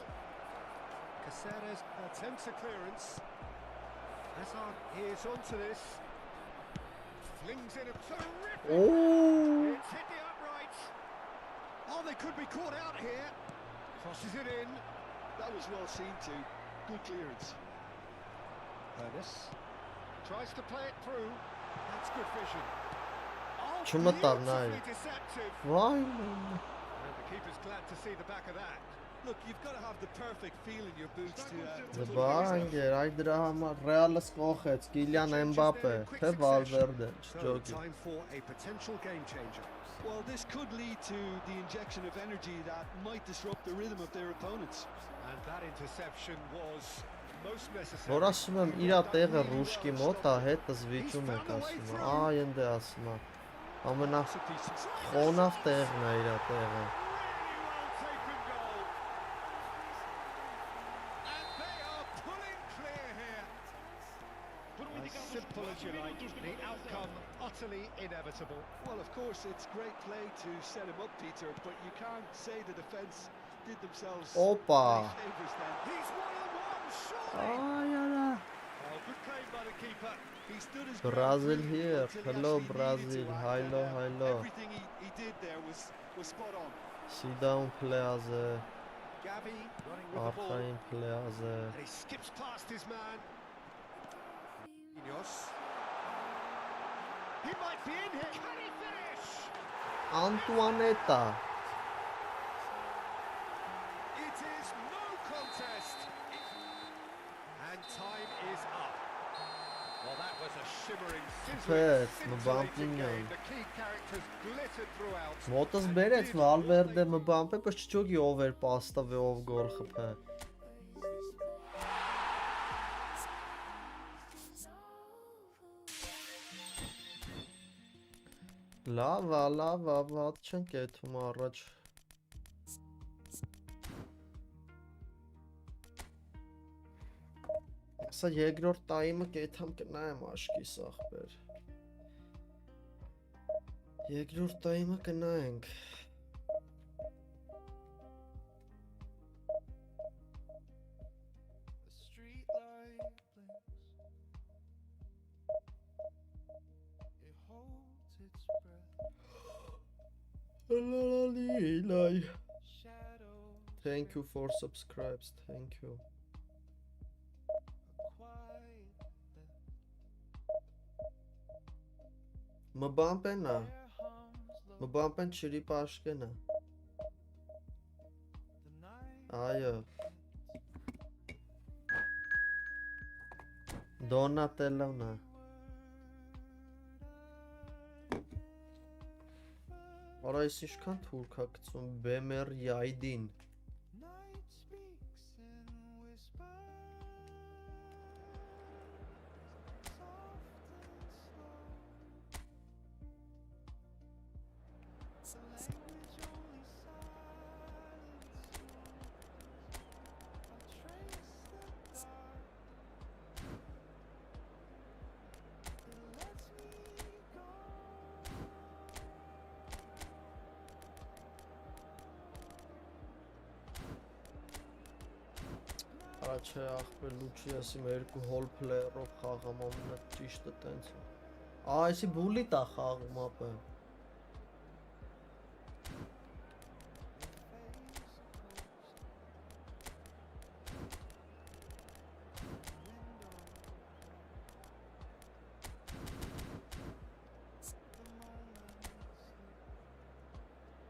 Caceres attempts a clearance. Hazard is onto this. Flings in a terrific. Oh! It's hit the upright. Oh, they could be caught out here. Crosses it in. That was well seen too. Good clearance. Ernest tries to play it through. That's good vision. Oh, Çumatan, beautifully hayır. deceptive. Vay. And the keeper's glad to see the back of that. Look, you've got to have the perfect feel in your boots to The pull it banger, այ դրա համար Ռեալը սկողեց, Կիլիան Էմբապե, թե Վալվերդե, So, չջոկի։ time for a potential game changer. Well, this could lead to the injection of energy that might disrupt the rhythm of their opponents. And that interception was most necessary. Որ ասում եմ, իրա տեղը ռուշկի մոտ է, հետս վիճում եք ասում է, այ ընդ է ասում է, ամենա It's a decent save. խոնավ տեղն է իրա տեղը։ Really well taken goal. And they are pulling clear here. As simple as you like, the outcome utterly inevitable. Well, of course, it's great play to set him up, Peter, but you can't say the defence did themselves Opa. any favours then. He's one-on-one, surely. Այ արա։ Oh, good claim by the keeper. He stood his Brazil ground here. until he Hello, actually Brazil. needed to, Hello, and, hello. Everything he did there was spot on. Sit down players, Gavi running with the ball. արխային players։ And he skips past his man. Ineos. He might be in here. Can he finish? Անտուանետա։ It is no contest. And time is up. Well, that was a shimmering, Yes, sizzling, Mbappe scintillating Mignon. game. The key characters glittered throughout. Մոտս and բերեց did Վալվերդե all they Մբամպե, բայց չջոգի over պաստա վեով գոլ խփե։ Լավ, ված չենք եթում առաջ։ Սա երկրորդ տայմը կեթամ կնայեմ աշկիս ախպեր։ Երկրորդ տայմը կնայենք։ Thank you for subscribes, thank you. Մբամպեն է։ Մբամպեն չրի պաշկեն է։ Այո։ Դոնատելլոն է։ Արա ես ինչքան թուրք է գցում բեմեր յայդին։ Չէ, ախպեր լուչի ասիմ երկու հոլ պլեյերով խաղամ ամենա ճիշտը տենց է։ Այսի բուլիտ է խաղում ապը։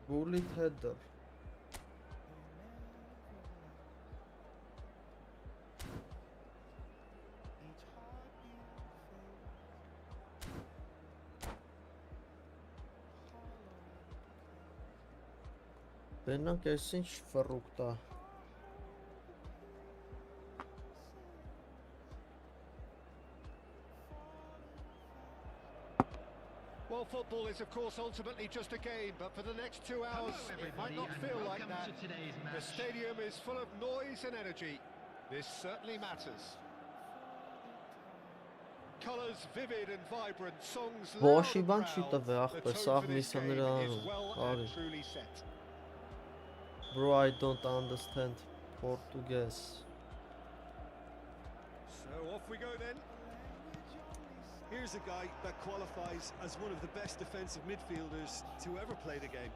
Bullet header. Բենանք ես ինչ ֆռուկտ է։ Well, football is, of course, ultimately just a game, but for the next 2 hours, it might not feel like that. The stadium is full of noise and energy. This certainly matters. Colours vivid and vibrant, songs loud Boşi and ban proud. çita ve ah The be tone sağ for this game misanları is well Ari. and truly set. Bro, I don't understand Portuguese. So off we go then. Here's a guy that qualifies as one of the best defensive midfielders to ever play the game.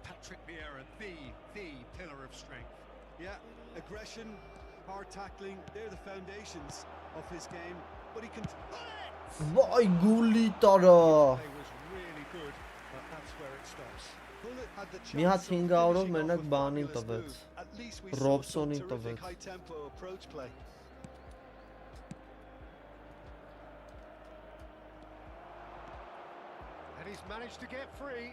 Patrick Vieira, the pillar of strength. Yeah, aggression, hard tackling, they're the foundations of his game. But he can... Vay guli tara. Play was really good, but that's where it stops. Bullet had the Մի հատ chance of 500-ով finishing off մենակ with բանին fabulous տվեց։ moves. At least we saw some Robson-ին terrific տվեց։ high-tempo approach play. And he's managed to get free.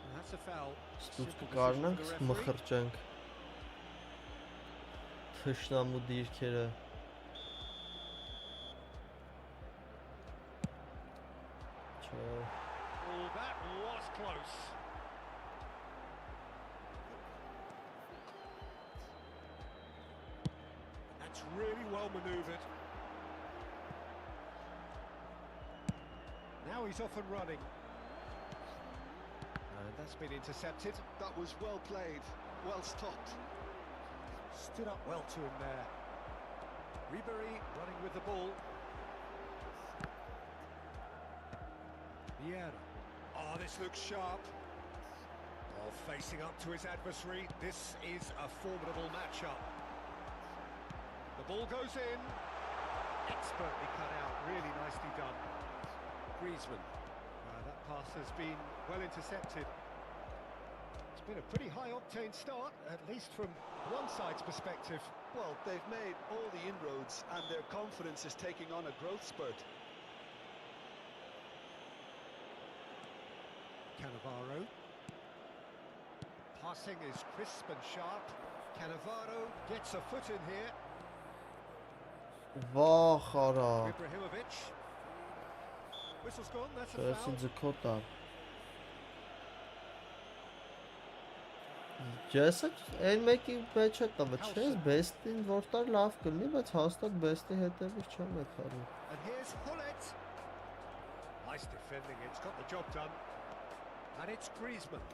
And that's a foul. Ստուց Simple կկարնանք decision for the referee. մխրճենք։ Թշնամու դիրքերը։ Չէ։ Oh, that was close. That's really well manoeuvred. Now he's off and running. And that's been intercepted. That was well played, well stopped. Stood up well to him there. Ribery running with the ball. Vieira. Oh, this looks sharp. Oh, facing up to his adversary. This is a formidable matchup. The ball goes in. Expertly cut out. Really nicely done. Griezmann. That pass has been well intercepted. It's been a pretty high-octane start, at least from one side's perspective. Well, they've made all the inroads and their confidence is taking on a growth spurt. Cannavaro. Passing is crisp and sharp. Cannavaro gets a foot in here. Վախ արա։ Ibrahimovic. Whistle's gone, that's a Չես foul. ձգոտ է։ Ջեսը այն մեկի մեջ է տվել, չէ՞, բեստին որտար լավ կլինի, բայց հաստատ բեստի հետևից չեմ եթարում։ And here's Hullet. Nice defending, it's got the job done. And it's Griezmann.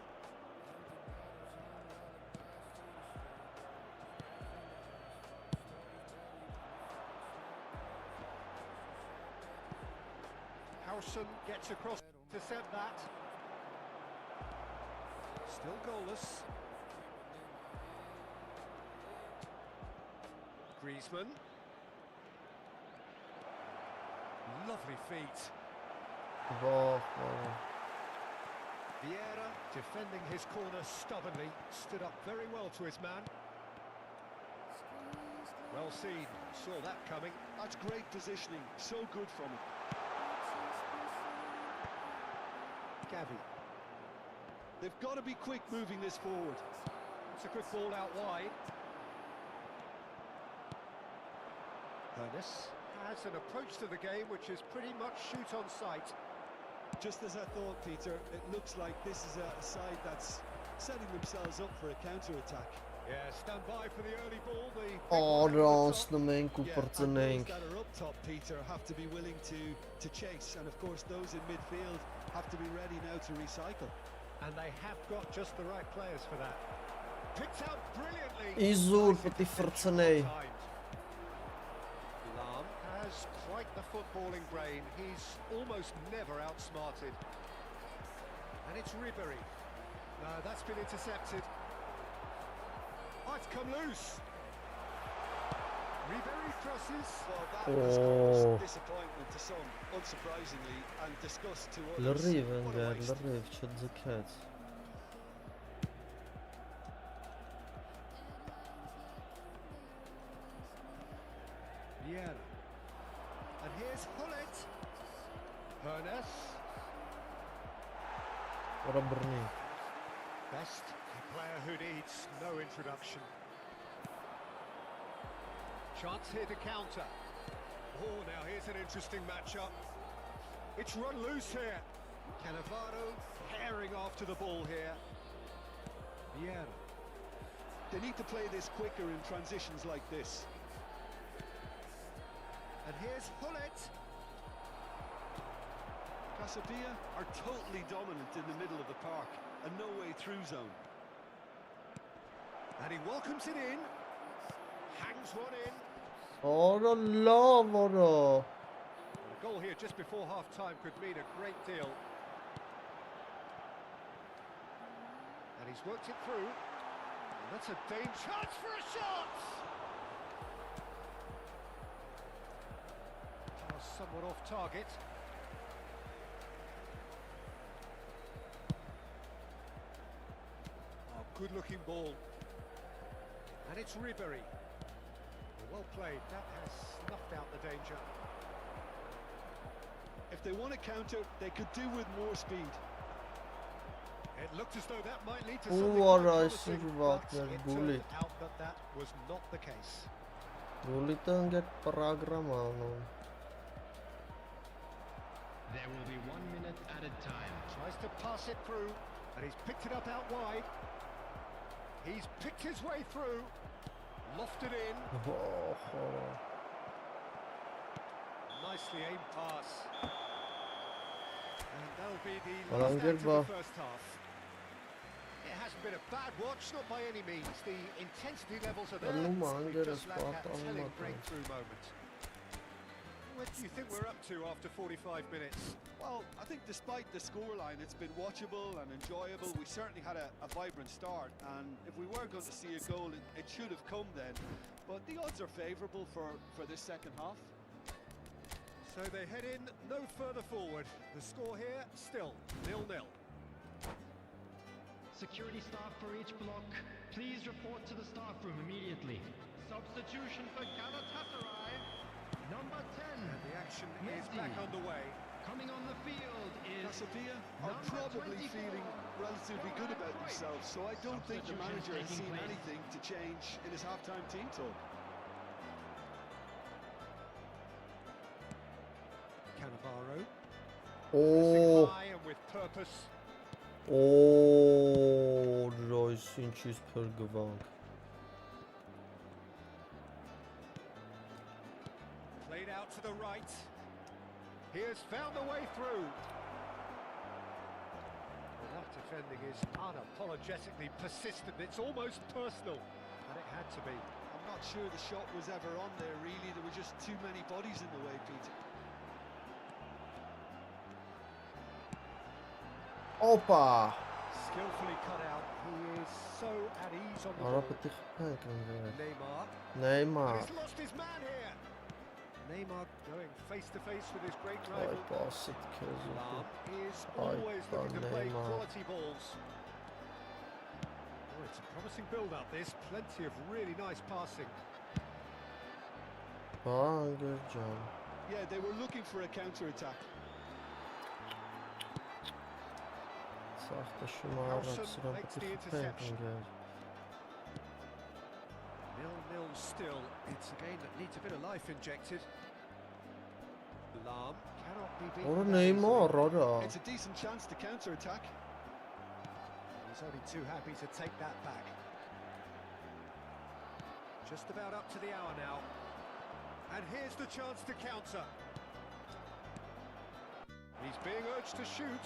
Howson gets across to set that. Still goalless. Griezmann. Lovely feet. Վախ արա։ Vieira defending his corner stubbornly, stood up very well to his man. Well seen, saw that coming. That's great positioning, so good from him. Gavi. They've got to be quick moving this forward. It's a good ball out wide. Ernest has an approach to the game which is pretty much shoot on sight. Just as I thought, Peter, it looks like this is a side that's setting themselves up for a counter-attack. Yeah, stand by for the early ball. The big Ո one over the top. անցնում ենք ու Yeah, and those բրծնենք։ that are up top, Peter, have to be willing to chase, and of course those in midfield have to be ready now to recycle. And they have got just the right players for that. Picked out brilliantly. Իզուր Nice պետք է interception, ֆրցնեի։ well timed. Quite the footballing brain. He's almost never outsmarted. And it's Ribery. No, that's been intercepted. Oh, it's come loose. Ribery crosses. Well, that has caused disappointment to some, unsurprisingly, and disgust to others. Լրիվ What a ընկեր, waste. լրիվ չձգեց։ Vieira. And here's Hullet. Hernes. Որա բռնի։ Best, a player who needs no introduction. Chance here to counter. Oh, now here's an interesting matchup. It's run loose here. Cannavaro tearing after the ball here. Vieira. They need to play this quicker in transitions like this. And here's Hullet. Casabia are totally dominant in the middle of the park, a no-way through zone. And he welcomes it in. Hangs one in. Որա լավ, որա։ A goal here just before half-time could mean a great deal. And he's worked it through. And that's a dangerous chance for a shot! Pass somewhat off target. Oh, good-looking ball. And it's Ribery. Well played. That has snuffed out the danger. If they want to counter, they could do with more speed. It looked as though that might lead to Who something are quite I promising, think but about their it bullet? turned out that that was not the case. Գոլիտը ընկեր պրագրամ անում։ There will be 1 minute added time. Tries to pass it through, and he's picked it up out wide. He's picked his way through, lofted in. Nicely aimed pass. And that'll be the last act of the first half. It hasn't been a bad watch, not by any means. The intensity levels are there. We just lack that telling breakthrough moment. What do you think we're up to after 45 minutes? Well, I think despite the scoreline, it's been watchable and enjoyable. We certainly had a vibrant start, and if we were going to see a goal, it should have come then. But the odds are favourable for this second half. So they head in no further forward. The score here still 0-0. Security staff for each block, please report to the staff room immediately. Substitution for Galatasaray, number 10. And the action is Messi. back underway. Coming on the field is Casabia are number probably 24. feeling relatively good about themselves, so I don't think the manager has seen anything to change in his half-time team talk. Cannavaro. Oh, High and with purpose. oh, Royce ինչից փրկվանք։ Played out to the right. He has found a way through. Well, that defending is unapologetically persistent. It's almost personal, and it had to be. I'm not sure the shot was ever on there, really. There were just too many bodies in the way, Peter. Opa! Skillfully cut out. He is so at ease on the Արա ball. պետք է խփենք ընկեր։ Neymar. Neymar։ He's lost his man here. Neymar going face to face with his great Այ rival. պասիտ քեզ։ Lam is Ay, always looking to play Neymar. quality balls. Oh, it's a promising build-up. This plenty of really nice passing. Բա ընկեր ջան։ Yeah, they were looking for a counter-attack. Սախտը շմարը սրան պետք է խփենք ընկեր։ 0-0 still. It's a game that needs a bit of life injected. Lam cannot be beaten. Որը that Neymar, easily. արա։ It's a decent chance to counter-attack. He's only too happy to take that back. Just about up to the hour now. And here's the chance to counter. He's being urged to shoot.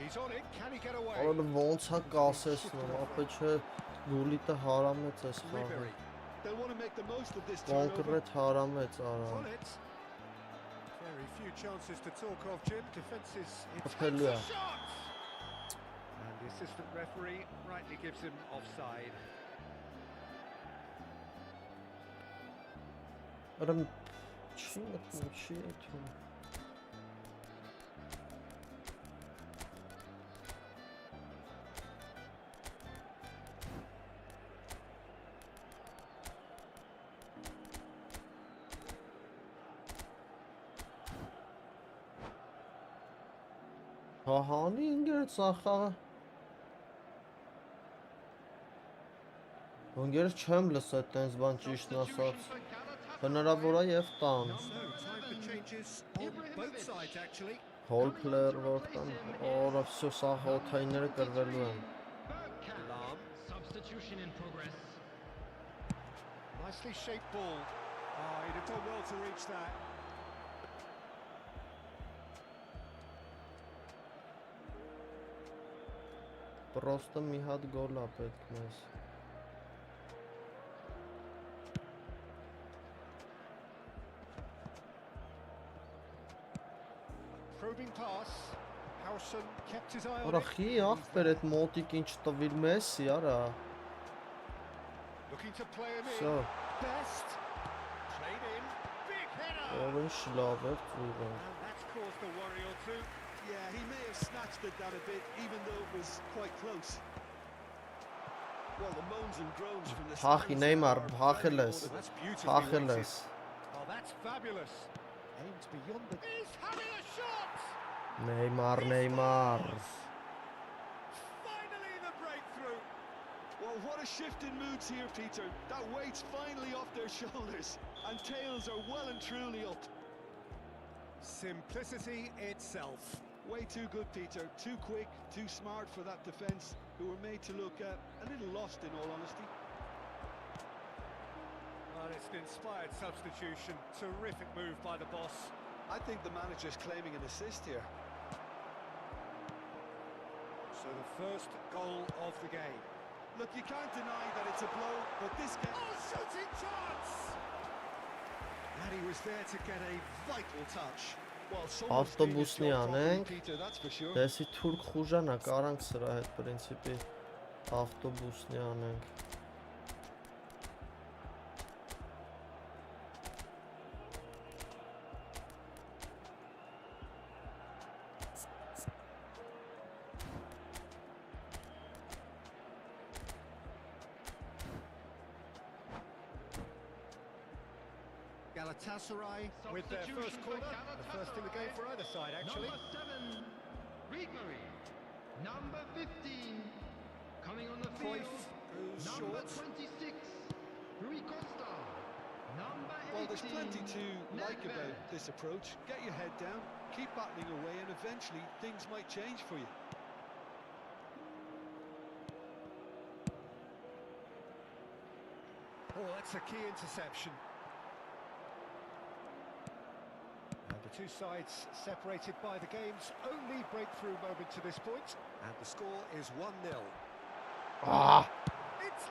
He's on it. Can he get away? Արա ոնց է կասեցնում, ապա չէ գոլիտը հարամեց էս խաղը։ Ribery. They'll want to make the most of this turnover. Կոնկրետ հարամեց արա։ On it. few chances to talk of, Jim. Defence is intense Hallelujah. shot! And the assistant referee rightly gives him offside. Adam چی میتونم چی میتونم Հահանի ինգերից ախաղը Ինգերից չեմ լսել տենց բան ճիշտն ասած Հնարավոր է և տան So, time for changes on both sides, actually. Հոլ պլեր որ տան Օրը վսյո սա հոթայիները կրվելու են Alarm. Substitution in progress. Nicely shaped ball. Oh, he'd have done well to reach that. Պրոստը մի հատ գոլ է պետք մեզ Probing pass. Howson kept his eye on Արա it. խի աղբեր էդ մոտիկ ինչ տվիր մեսի արա Looking to play him in. Всё Best. Played in. Big header. Ով ինչ լավ էր ծույրը And that's caused a worry or two. Yeah, he may have snatched at that a bit, even though it was quite close. Well, the moans and groans from the Փախի stands Նեյմար are փախել very ես audible. That's beautifully Փախել weighted. ես Oh, that's fabulous. Aimed beyond the... He's having a shot! Նեյմար He Նեյմար scores! Finally the breakthrough. Well, what a shift in moods here, Peter. That weight's finally off their shoulders, and tails are well and truly up. Simplicity itself. Way too good, Peter. Too quick, too smart for that defence, who were made to look a little lost, in all honesty. Well, it's an inspired substitution. Terrific move by the boss. I think the manager's claiming an assist here. So the first goal of the game. Look, you can't deny that it's a blow, but this game... Oh, shooting chance! And he was there to get a vital touch. Well, someone's doing his Ավտոբուսնի job properly, անենք Peter, that's for sure. Դեսի թուրք խուժանա կարանք սրա հետ պրինցիպի ավտոբուսնի անենք Galatasaray with their first corner. The first in the game for either side, actually. Number 7, Ribery. Number 15, coming on the Cruyff field. goes Number short. 26, Rui Costa. Number 18, Well, there's plenty to like Nedved. about this approach. Get your head down, keep battling away, and eventually things might change for you. Oh, that's a key interception. And the two sides separated by the game's only breakthrough moment to this point. And the score is 1-0. Ահ It's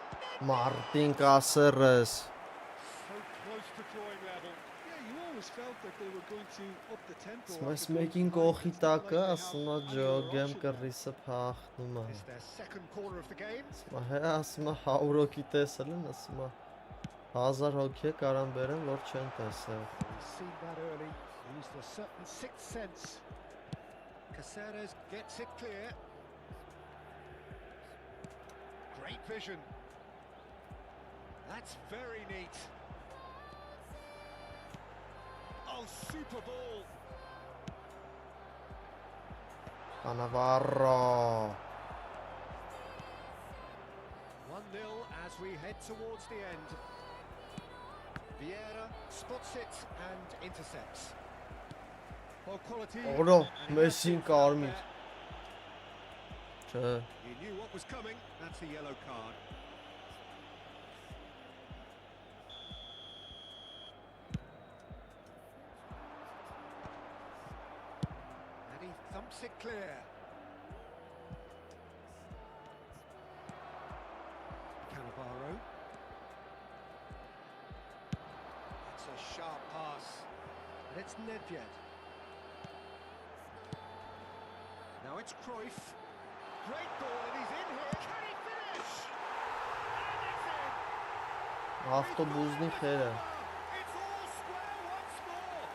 Մարտին կասերես so close to drawing level. Yeah, you always felt that they were going to up the tempo. Սմես after being մեկին behind. կողի It's not տակը like they ասում է have any ջոգեմ other option. կռիսը փախնում է It's their second corner of the game. Ասում է հե ասում է 100 հոգի տեսել են ասում է 1000 հոգի կարան բերեն որ չեն տեսել He's seen that early. Used a certain sixth sense. Caceres gets it clear. Great vision. That's very neat. Oh, super ball. Կանավարո 1-0 as we head towards the end. Vieira spots it and intercepts. Well, quality. Օրո and he Մեսին has it out կարմիր there. Չէ He knew what was coming. That's a yellow card. And he thumps it clear. Cannavaro. It's a sharp pass. And it's Nedved. Now it's Cruyff. Great ball, and he's in here. Can he finish? And it's in. Avtobusni xերը It's all square once more.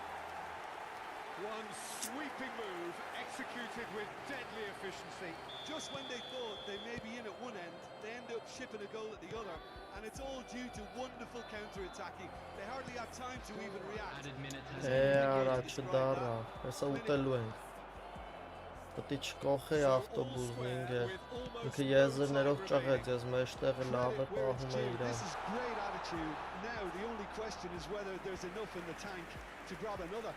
One sweeping move, executed with deadly efficiency. Just when they thought they may be in at one end, they end up shipping a goal at the other. And it's all due to wonderful counter-attacking. They hardly have time to even react. Added minute has Արա չդարա հեսա ուտելու ենք Պետք է չկոխե ավտոբուսն ինքը ինքը եզրներով ճղեց ես մեջտեղը լավ է պահում է իրան This is great attitude. Now the only question is whether there's enough in the tank to grab another.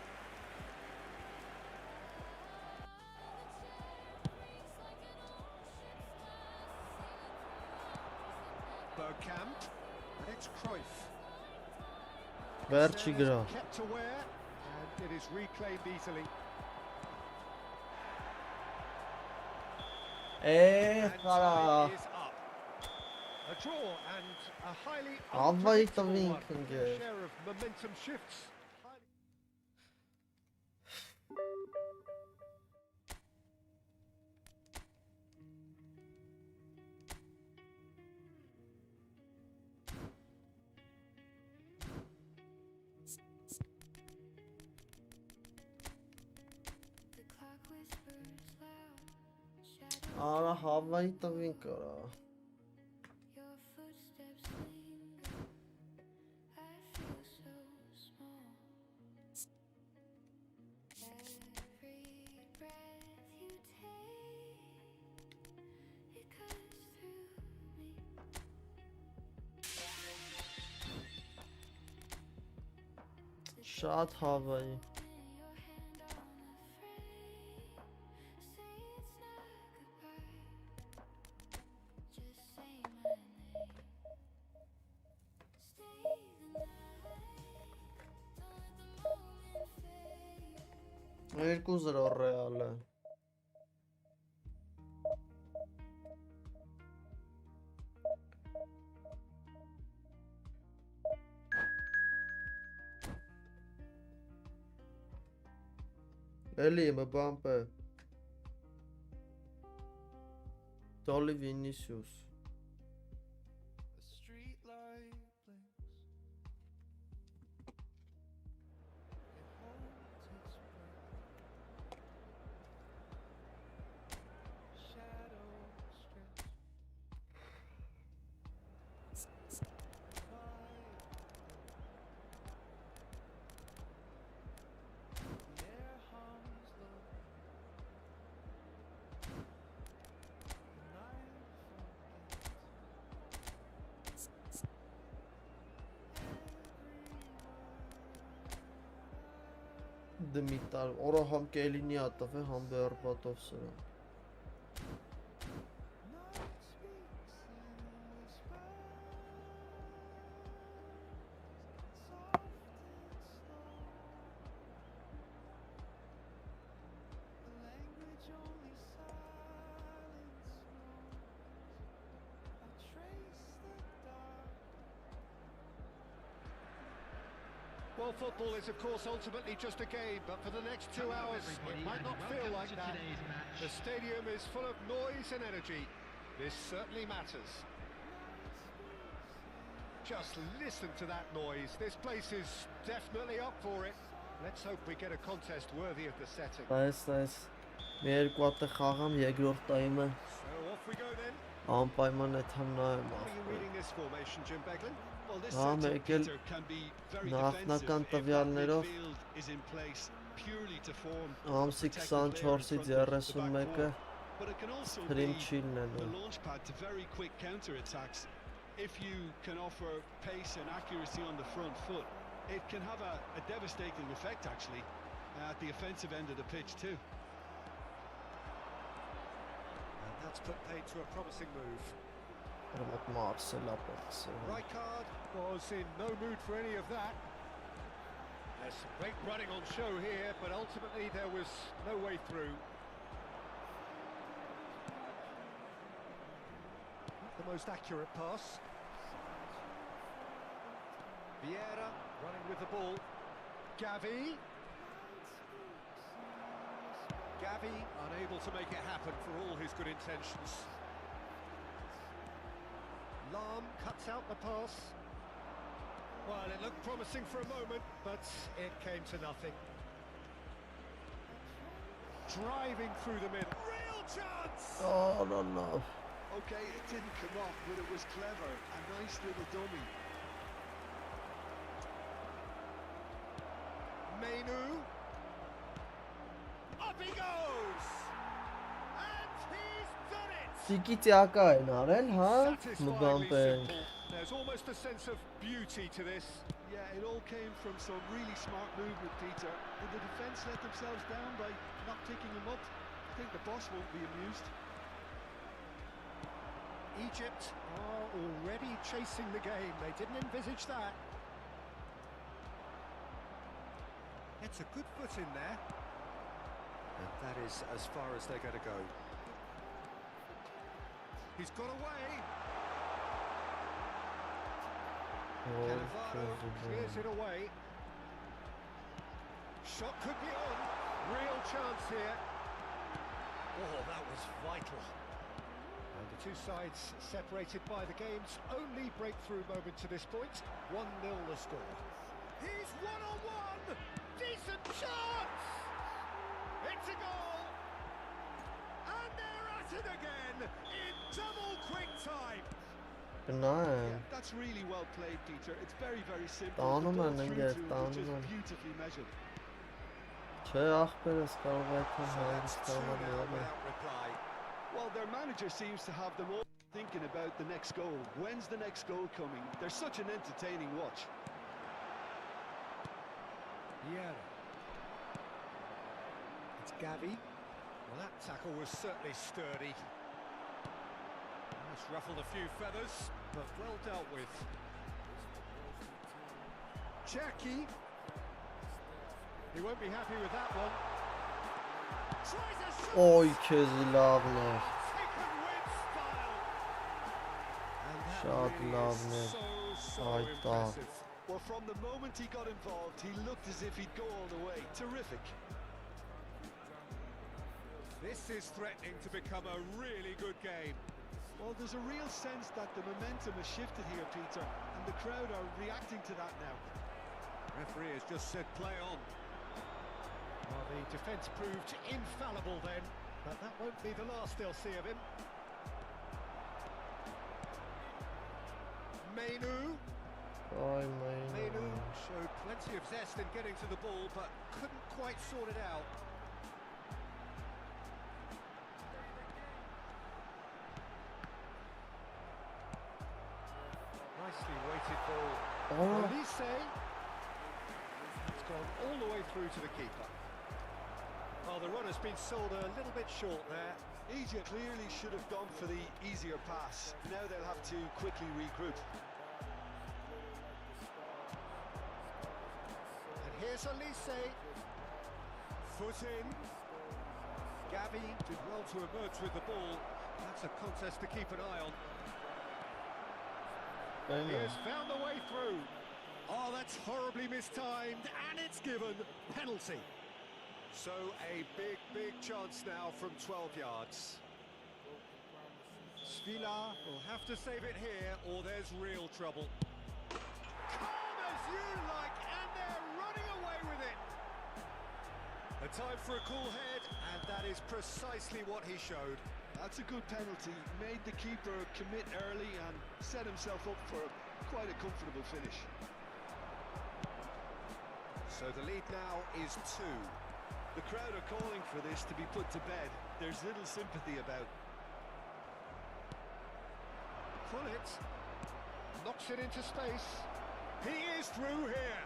Bergkamp, and it's Cruyff. Վերջի գրա Kept aware, and it is reclaimed easily. And Արա time is up. A draw and a highly Avvay unpredictable tavink one. inge. A share of momentum shifts. The clock whispers loud, shadows, Արա հավայի տվին կարա your footsteps linger. I feel so small. Every breath you take, it cuts through me. Շատ հավայի In your hand, unafraid. Say it's not goodbye. Just say my name. Stay the night. Don't let the moment fade. 2-0 ռեալը Էլի Մբամպե Դոլի Վինիսիուս A street light blinks. It holds its breath. Shadows stretch. The air hums low. The night forgets. Դմիտար Օրա համ կելինի ատավ է համ բերբատով սրա Well, football is, of course, ultimately just a game, but for the next 2 hours, it might not feel like that. The stadium is full of noise and energy. This certainly matters. Just listen to that noise. This place is definitely up for it. Let's hope we get a contest worthy of the setting. Այս մի երկու հատ խաղամ երկրորդ տայմը So off we go then. անպայման է թամ նայեմ How are you reading this formation, Jim Beglin? Well, this Ah, setup, Michael, Peter, can be very նախնական defensive if that տվյալներով midfield is in place purely to form ամսի protect the player in 24-ից front of the back 31-ը four. But it can also be Prim chillen the անում launchpad to very quick counter-attacks. If you can offer pace and accuracy on the front foot, it can have a devastating effect, actually, at the offensive end of the pitch too. And that's put paid to a promising move. Մոտ մարսել ապացը Rijkaard was in no mood for any of that. There's some great running on show here, but ultimately there was no way through. Not the most accurate pass. Vieira running with the ball. Gavi. Gavi unable to make it happen for all his good intentions. Lam cuts out the pass. Well, it looked promising for a moment, but it came to nothing. Driving through the middle. Real chance! Oh, no. Okay, it didn't come off, but it was clever. A nice little dummy. Mainu. Up he goes! And he's done it! Տիկի տյակա են արել, հա? Satisfyingly Մգամպենք։ simple. There's almost a sense of beauty to this. Yeah, it all came from some really smart movement, Peter. Did the defence let themselves down by not picking him up? I think the boss won't be amused. Egypt are already chasing the game. They didn't envisage that. It's a good foot in there. And that is as far as they're going to go. He's got away. Cannavaro clears it away. Shot could be on. Real chance here. Oh, that was vital. And the two sides separated by the game's only breakthrough moment to this point. 1-0 the score. He's one-on-one! Decent chance! It's a goal! And they're at it again in double quick time. Գնայ։ That's really well played, Peter. It's very, very simple. Տանում The ball են, through ընկեր, to him was տանում են։ just beautifully measured. Չէ, ախպերս կարող է թե So that's հայրս 2 կարող now է։ without reply. Well, their manager seems to have them all thinking about the next goal. When's the next goal coming? They're such an entertaining watch. Yeah. It's Gavi. Well, that tackle was certainly sturdy. Almost ruffled a few feathers, but well dealt with. Jackie. He won't be happy with that one. Tries a shot. Օй, քեզի լավն է։ Taken with style. And that Շատ really լավն է։ is so Այ տա։ impressive. Well, from the moment he got involved, he looked as if he'd go all the way. Terrific. This is threatening to become a really good game. Well, there's a real sense that the momentum has shifted here, Peter, and the crowd are reacting to that now. Referee has just said play on. Well, the defence proved infallible then, but that won't be the last they'll see of him. Mainu. Այ Mainu մայն։ showed plenty of zest in getting to the ball, but couldn't quite sort it out. Nicely weighted ball. Ահա, Olise. It's gone all the way through to the keeper. Well, the run has been sold a little bit short there. Egypt clearly should have gone for the easier pass. Now they'll have to quickly regroup. And here's Olise. Foot in. Gavi did well to emerge with the ball. That's a contest to keep an eye on. He Բենը։ has found the way through. Oh, that's horribly mistimed, and it's given penalty. So a big chance now from 12 yards. Svila will have to save it here, or there's real trouble. Calm as you like, and they're running away with it. A time for a cool head, and that is precisely what he showed. That's a good penalty. Made the keeper commit early and set himself up for quite a comfortable finish. So the lead now is 2. The crowd are calling for this to be put to bed. There's little sympathy about. Pullet knocks it into space. He is through here.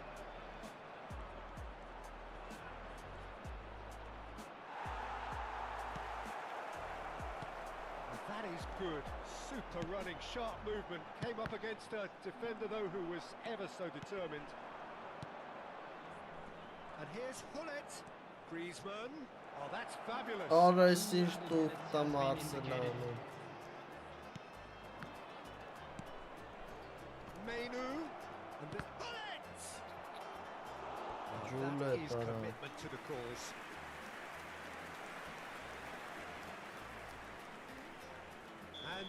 That is good. Super running, sharp movement. Came up against a defender, though, who was ever so determined. And here's Hullet. Griezmann. Oh, that's fabulous. Արա սիր տուք տամ Արսենալը։ Mainu. And the Hullet. Ջուլը That is տարա։ commitment to the cause.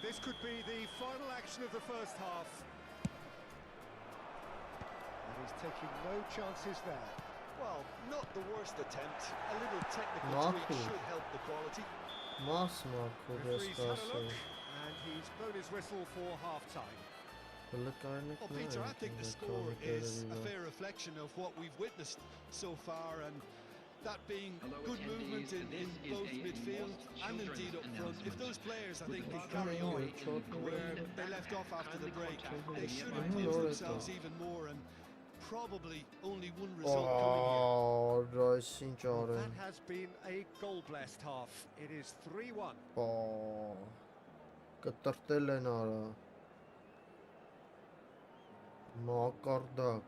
this could be the final action of the first half. And he's taking no chances there. Well, not the worst attempt. A little technical Marco. tweak should help the quality. Masma Referee's had a kudası. look, and he's blown his whistle for half-time. Well, Peter, I think the score is a fair reflection of what we've witnessed so far, and that being Hello, good attendees. movement in This is both a midfield lost and children's indeed up front. If announcement. those players, I think, can With carry regard on to the where green they left off after the kindly break, contact they the should nearby improve Lord, themselves though. even more, and probably only one result coming here. Oh, Racing Well, Jordan. that has been a goal-blessed half. It is 3-1. Oh. Կտրտել են արա։ Մակարդակ։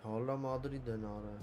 Հալա Մադրիդ են արա։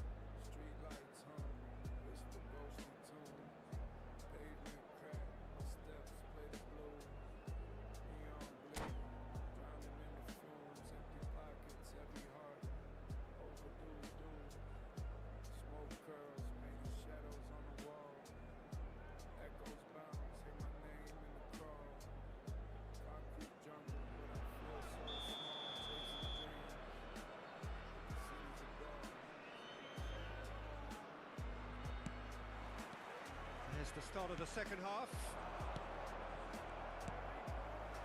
Here's the start of the second half.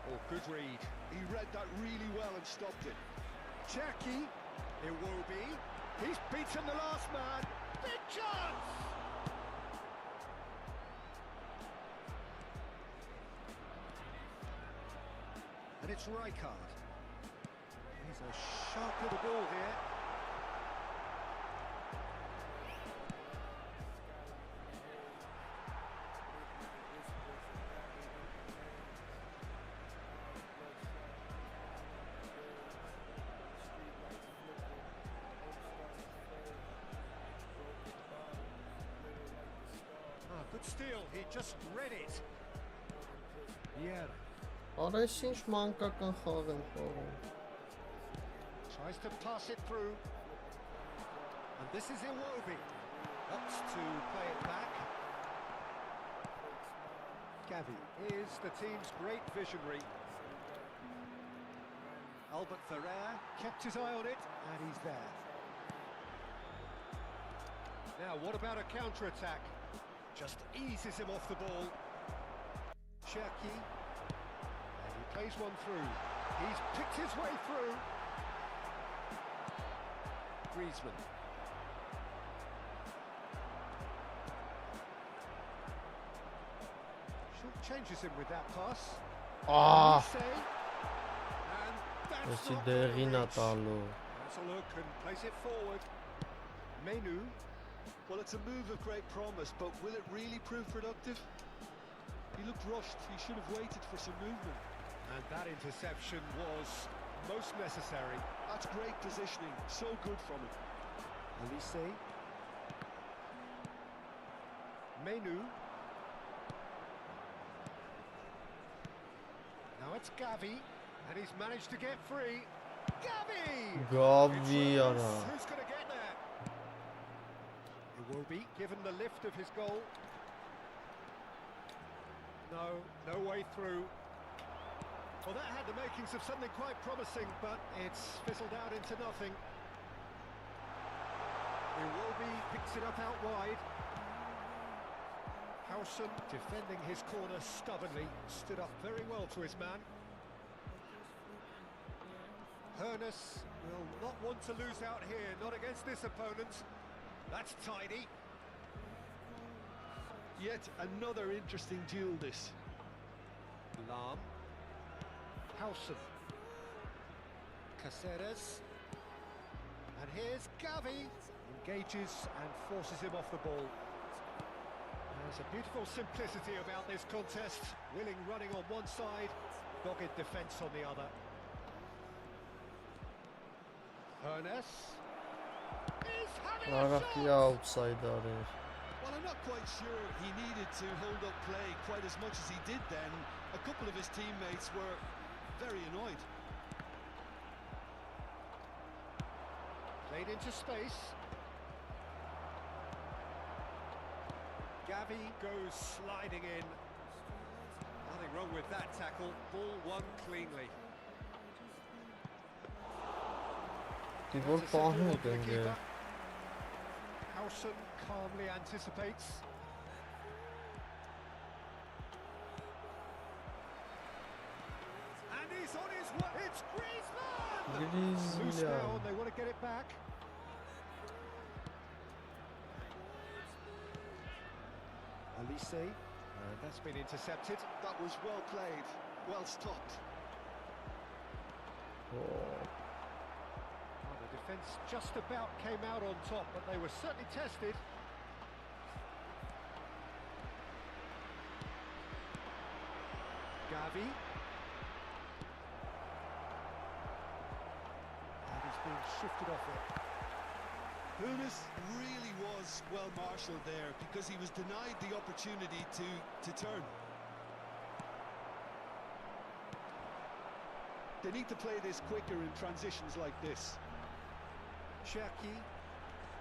Oh, good read. He read that really well and stopped it. Jackie, Iwobi. He's beaten the last man. Big chance! And it's Rijkaard. He's a sharp little ball here. Good steal, he just read it. Yeah. Արա ես ինչ մանկական խաղ եմ խաղում։ Tries to pass it through. And this is Iwobi. Opts to play it back. Gavi is the team's great visionary. Albert Ferrer kept his eye on it, and he's there. Now, what about a counter-attack? Just eases him off the ball. Cherki. And he plays one through. He's picked his way through. Griezmann. Short changes him with that pass. Ah, Say. And that's Եսի not դեղին gonna ա reach. տալու։ Has a look and plays it forward. Menu. Well, it's a move of great promise, but will it really prove productive? He looked rushed. He should have waited for some movement. And that interception was most necessary. That's great positioning. So good from him. Elise. Menu. Now it's Gavi, and he's managed to get free. Gavi! Gavi It's արա։ Ramos. Who's going to get there? Iwobi, given the lift of his goal. No way through. Well, that had the makings of something quite promising, but it's fizzled out into nothing. Iwobi picks it up out wide. Howson, defending his corner stubbornly, stood up very well to his man. Hoeneß will not want to lose out here, not against this opponent. That's tidy. Yet another interesting duel, this. Lahm. Howson. Caceres. And here's Gavi. Engages and forces him off the ball. There's a beautiful simplicity about this contest. Willing running on one side, dogged defence on the other. Hoeneß. He's having a Արա shot! կի outside արեր։ Well, I'm not quite sure he needed to hold up play quite as much as he did then. A couple of his teammates were very annoyed. Played into space. Gavi goes sliding in. Nothing wrong with that tackle. Ball won cleanly. Դի որ That's a simple one պահեք for the ընգե keeper. Howson calmly anticipates. And he's on his way. It's Griezmann! Loose now, and they want to get it back. Elise, that's been intercepted. That was well played, well stopped. Well, the defence just about came out on top, but they were certainly tested. Gavi. And he's been shifted off it. Hunis really was well marshalled there because he was denied the opportunity to turn. They need to play this quicker in transitions like this. Cherki,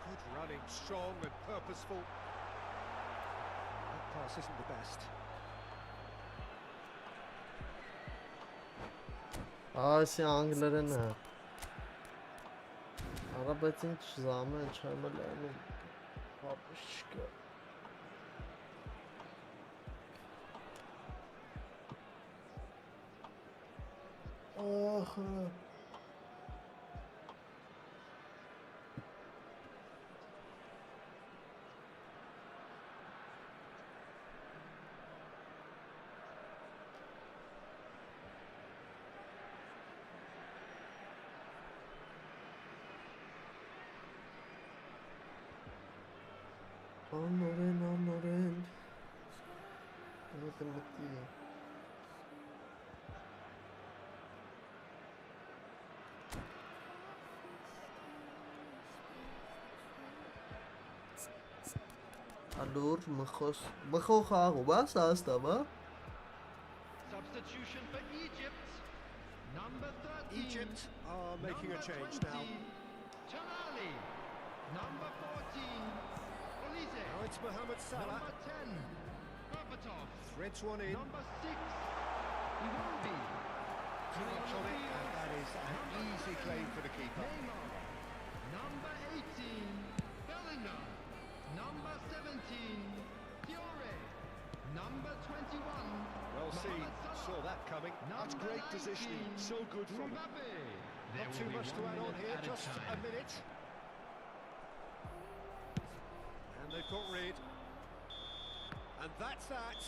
good running, strong and purposeful. That pass isn't the best. Asi անգլերեն է Արաբից ինչ զամեն չեմ լանում Հապուս չկա Ախը Անորեն Դե մտի Ալոր մխող խաղում է սաստա բա Substitution for Egypt. Number 13. Egypt are making a change now. Tonali. Number 14. Olise. Now it's Mohamed Salah. Number 10. Berbatov. Threads one in. Number 6. Iwobi. Too much on it, and that is an easy claim for the keeper. Neymar. Number 18. Bellingham. Number 17. Fiore. Number 21. Well seen, Mohamed Salah. saw that coming. That's great positioning, so good from him. Mbappe. Not too much to add on here, just a minute. And they've got rid. And that's that.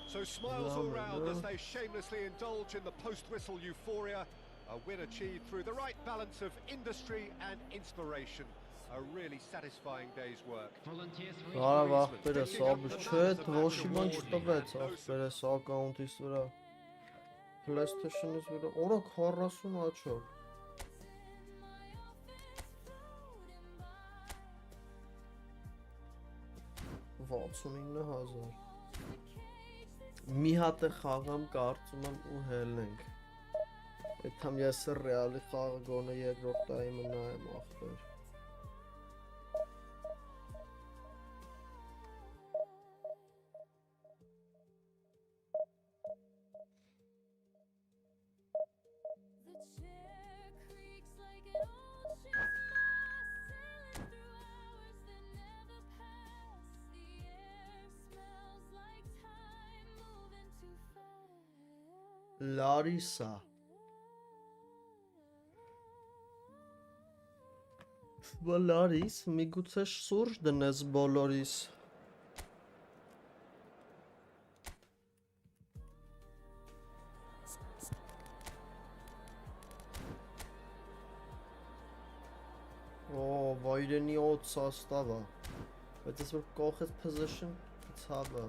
So smiles all round as they shamelessly indulge in the post-whistle euphoria. A win achieved through the right balance of industry and inspiration. A really satisfying day's work. Volunteers for Արավ աղբերս աբս չէ թվոշի բան չտվեց աղբերս ակաունտիս վրա PlayStation-ից վրա օրա 40 աչոր 69000 Մի հատ է խաղամ կարծում եմ ու հելնենք Այդ համ ես ռեալի խաղը գոնե երկրորդ տայմը նայեմ աղբեր The chair creaks like an old ship's mast, sailing through hours that never pass. The air smells like time moving too fast. Larissa Valaris միգուցե սուրճ դնես բոլորիս Օ վայրենի օդ սաստավա Բայց ես որ կողես position ցավը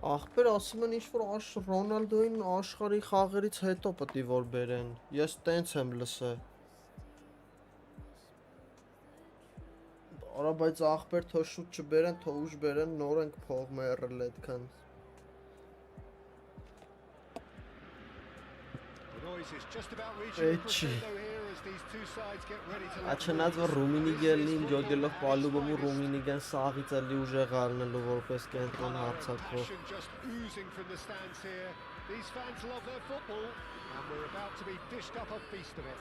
Ախպեր ասում են ինչ-որ Ռոնալդոին աշխարհի խաղերից հետո պետք է որ բերեն։ Ես տենց եմ լսել։ Արա բայց ախպեր թող շուտ չբերեն, թող ուշ բերեն, նոր ենք փող մեռել այդքան։ The noise is just about reaching a crescendo here as these two sides get ready to let the Աչնած որ ball Ռումինիգելին ջոգելով պալուբում ու Ռումինիգան սաղից էլի ուժեղ առնելու որպես կենտրոն Colour and հարցակվող։ passion just oozing from the stands here. These fans love their football, and we're about to be dished up a feast of it.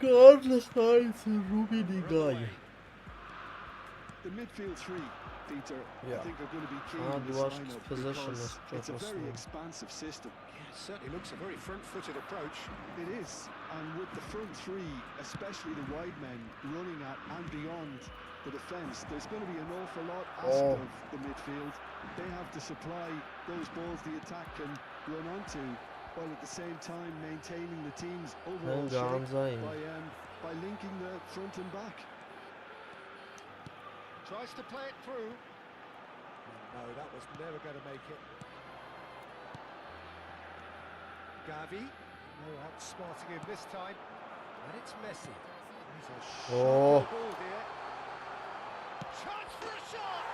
Carlos Sainz Ռումինիգայ։ The midfield three, Peter, Yeah. I think are going to be key Ah, in this Duarte lineup possession because is it's a just very awesome. expansive system. Yeah, it certainly looks a very front-footed approach. It is, and with the front three, especially the wide men running at and beyond the defence, there's going to be an awful lot asked Oh. of the midfield. They have to supply those balls the attack can run onto, while at the same time maintaining the team's overall shape Գանձային։ by linking the front and back. Tries to play it through. No, that was never going to make it. Gavi, no outsmarting him this time. And it's Messi. He's a Oh. shot ball here. Chance for a shot!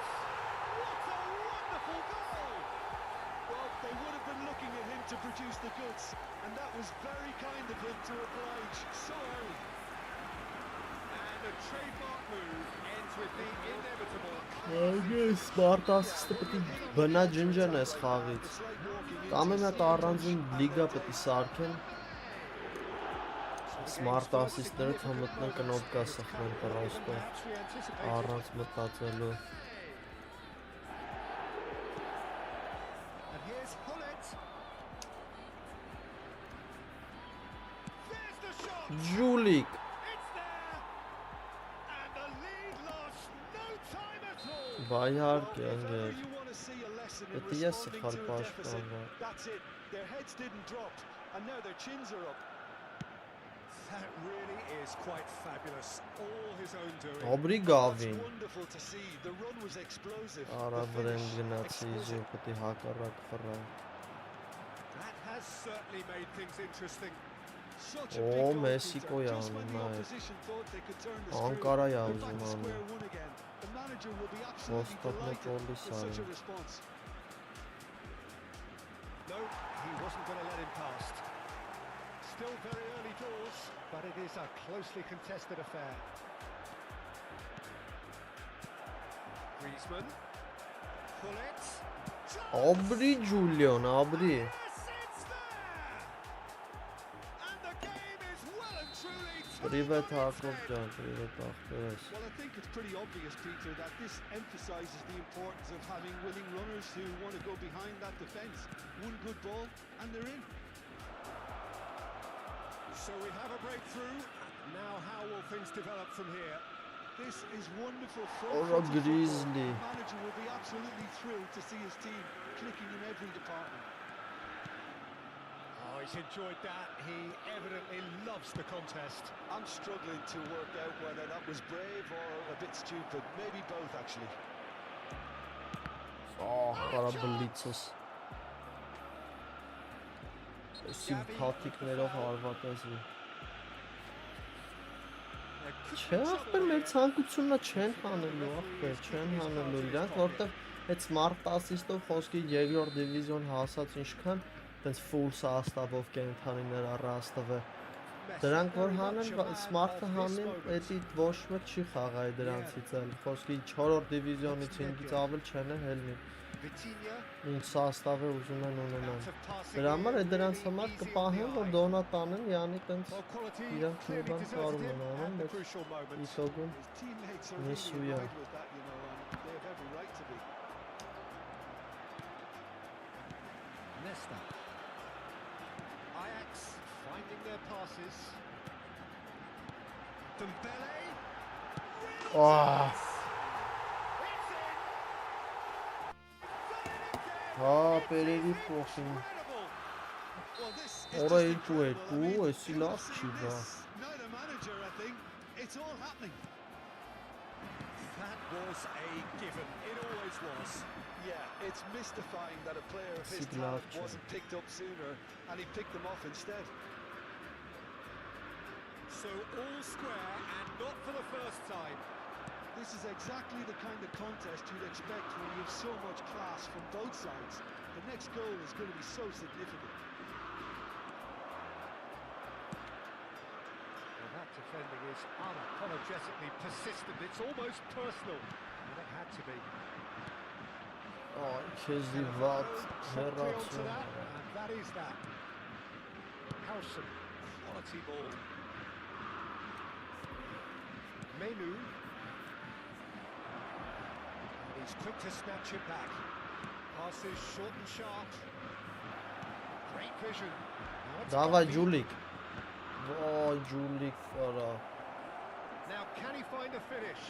What a wonderful goal! Well, they would have been looking at him to produce the goods, and that was very kind of him to oblige so early. And a trademark move ends with the inevitable. Այո, Սպարտասիստը պետք է բնա ջնջան այս խաղից։ It's like walking into Կամ եմ այդ something առանձին լիգա պետք է սարքեն։ Սմարտասիստները թամտնան կնոպկա սխրեն պրոստը առանց մտածելու։ And here's Hullet. There's the shot! Ջուլիկ։ It's there! And the lead lost no time at all! Բայհարկե If ever անգեր։ you want to see a lesson in Պետք է ես responding սխալ to a deficit, պաշտպանվա։ that's it. Their heads didn't drop, and now their chins are up. That really is quite fabulous. All his own doing. Աբրի That's գավին։ wonderful to see. The run was explosive. Արա The վրեն finish գնացի exquisite. իզու պետք է հակառակ ֆռա։ That has certainly made things interesting. Such a Oh, big goal, Mexico Peter. ya, Just when the nice. opposition thought they could turn the screw, Ankara ya they're o back to zaman. square one again. The manager will be absolutely Vostok delighted Metropolis with such a sahne. response. No, he wasn't going to let him past. Still very early doors, but it is a closely contested affair. Griezmann. Hullet. Աբրի Ջուլիոն, աբրի։ Yes, it's there! And the game is well and truly Պրիվետ turned on its Հակոբ head. ջան, պրիվետ ախպերս։ Well, I think it's pretty obvious, Peter, that this emphasises the importance of having willing runners who want to go behind that defence. One good ball, and they're in. So we have a breakthrough. Now how will things develop from here? This is wonderful Or a front-footed football. Grizzly. The manager will be absolutely thrilled to see his team clicking in every department. Oh, he's enjoyed that. He evidently loves the contest. I'm struggling to work out whether that was brave or a bit stupid. Maybe both, actually. Ահ, բլիցս։ Սիվ փաթիկներով հարվածի։ Չէ, ախպեր մեր ցանկություննա չեն հանելու, ախպեր, չեն հանելու իրանք, որտեղ այդ smart assist-ով խոսքի երկրորդ դիվիզիոն հասած ինչքան տենց full սաստավով կենթանիներ առաստվը։ Դրանք որ հանեն, smart-ը հանեն, էդի ոչ մեկ չի խաղայի դրանցից էլ, խոսքի 4-րդ դիվիզիոնից 5-ից ավել չեն հելնի։ Vitinha. Ինչ սաստավ է ուզում են ունենան։ Out of passing Դրա համար here, է դրանց really համար easy կպահեն, on որ the eye. դոնատ անեն, յանի տենց Well, quality իրանք clearly նույնան deserted կարում him են at անեն, the բայց crucial moment. իսոգուն His teammates are Miss really you, annoyed with that, you know, and they have every right to be. Nesta. Ajax finding their passes. Dembele. Ահ, It's in. հա, Պերերի փոխին։ Incredible! Well, this is Ora just երկու incredible. I mean, էսի who լավ has չի seen բա։ this? Now the manager, I think. It's all happening. That was a given. It always was. Yeah, it's mystifying that a player of his Signal talent check. wasn't picked up sooner and he picked them off instead. So all square and not for the first time. This is exactly the kind of contest you'd expect when you have so much class from both sides. The next goal is going to be so significant. Well, that defending is unapologetically persistent. It's almost personal. And it had to be. Ay, քեզի And վատ, promptly onto հեռացա։ that, and that is that. Howson, quality ball. Menu. And he's quick to snatch it back. Passes short and sharp. Great vision. Now it's Davay Guppy. Ջուլիկ։ Ոյ, Ջուլիկ արա։ Now can he find a finish?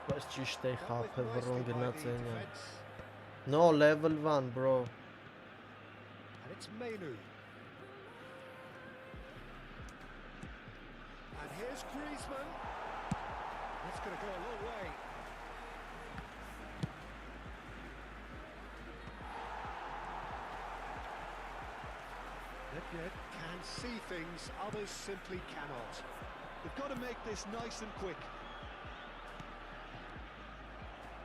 Բայց ճիշտ է Dealt with խափը վրոն nicely by գնաց the այնյան։ defence. No, level 1, bro։ And it's Menu. And here's Griezmann. That's going to go a long way. Nedved can see things others simply cannot. They've got to make this nice and quick.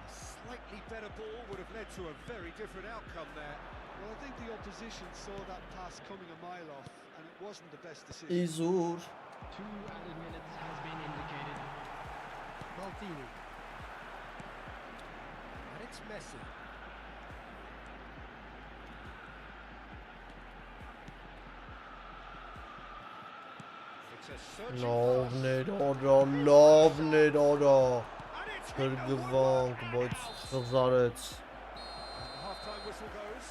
A slightly better ball would have led to a very different outcome there. Well, I think the opposition saw that pass coming a mile off and it wasn't the best decision. Իզուր։ 2 added minutes has been indicated. Maldini. And it's Messi. It's a searching Լովն pass. էր օրա, լովն էր օրա։ And it's hit the Գրգվանք, woodwork բայց now. խզարեց, And the half-time whistle goes.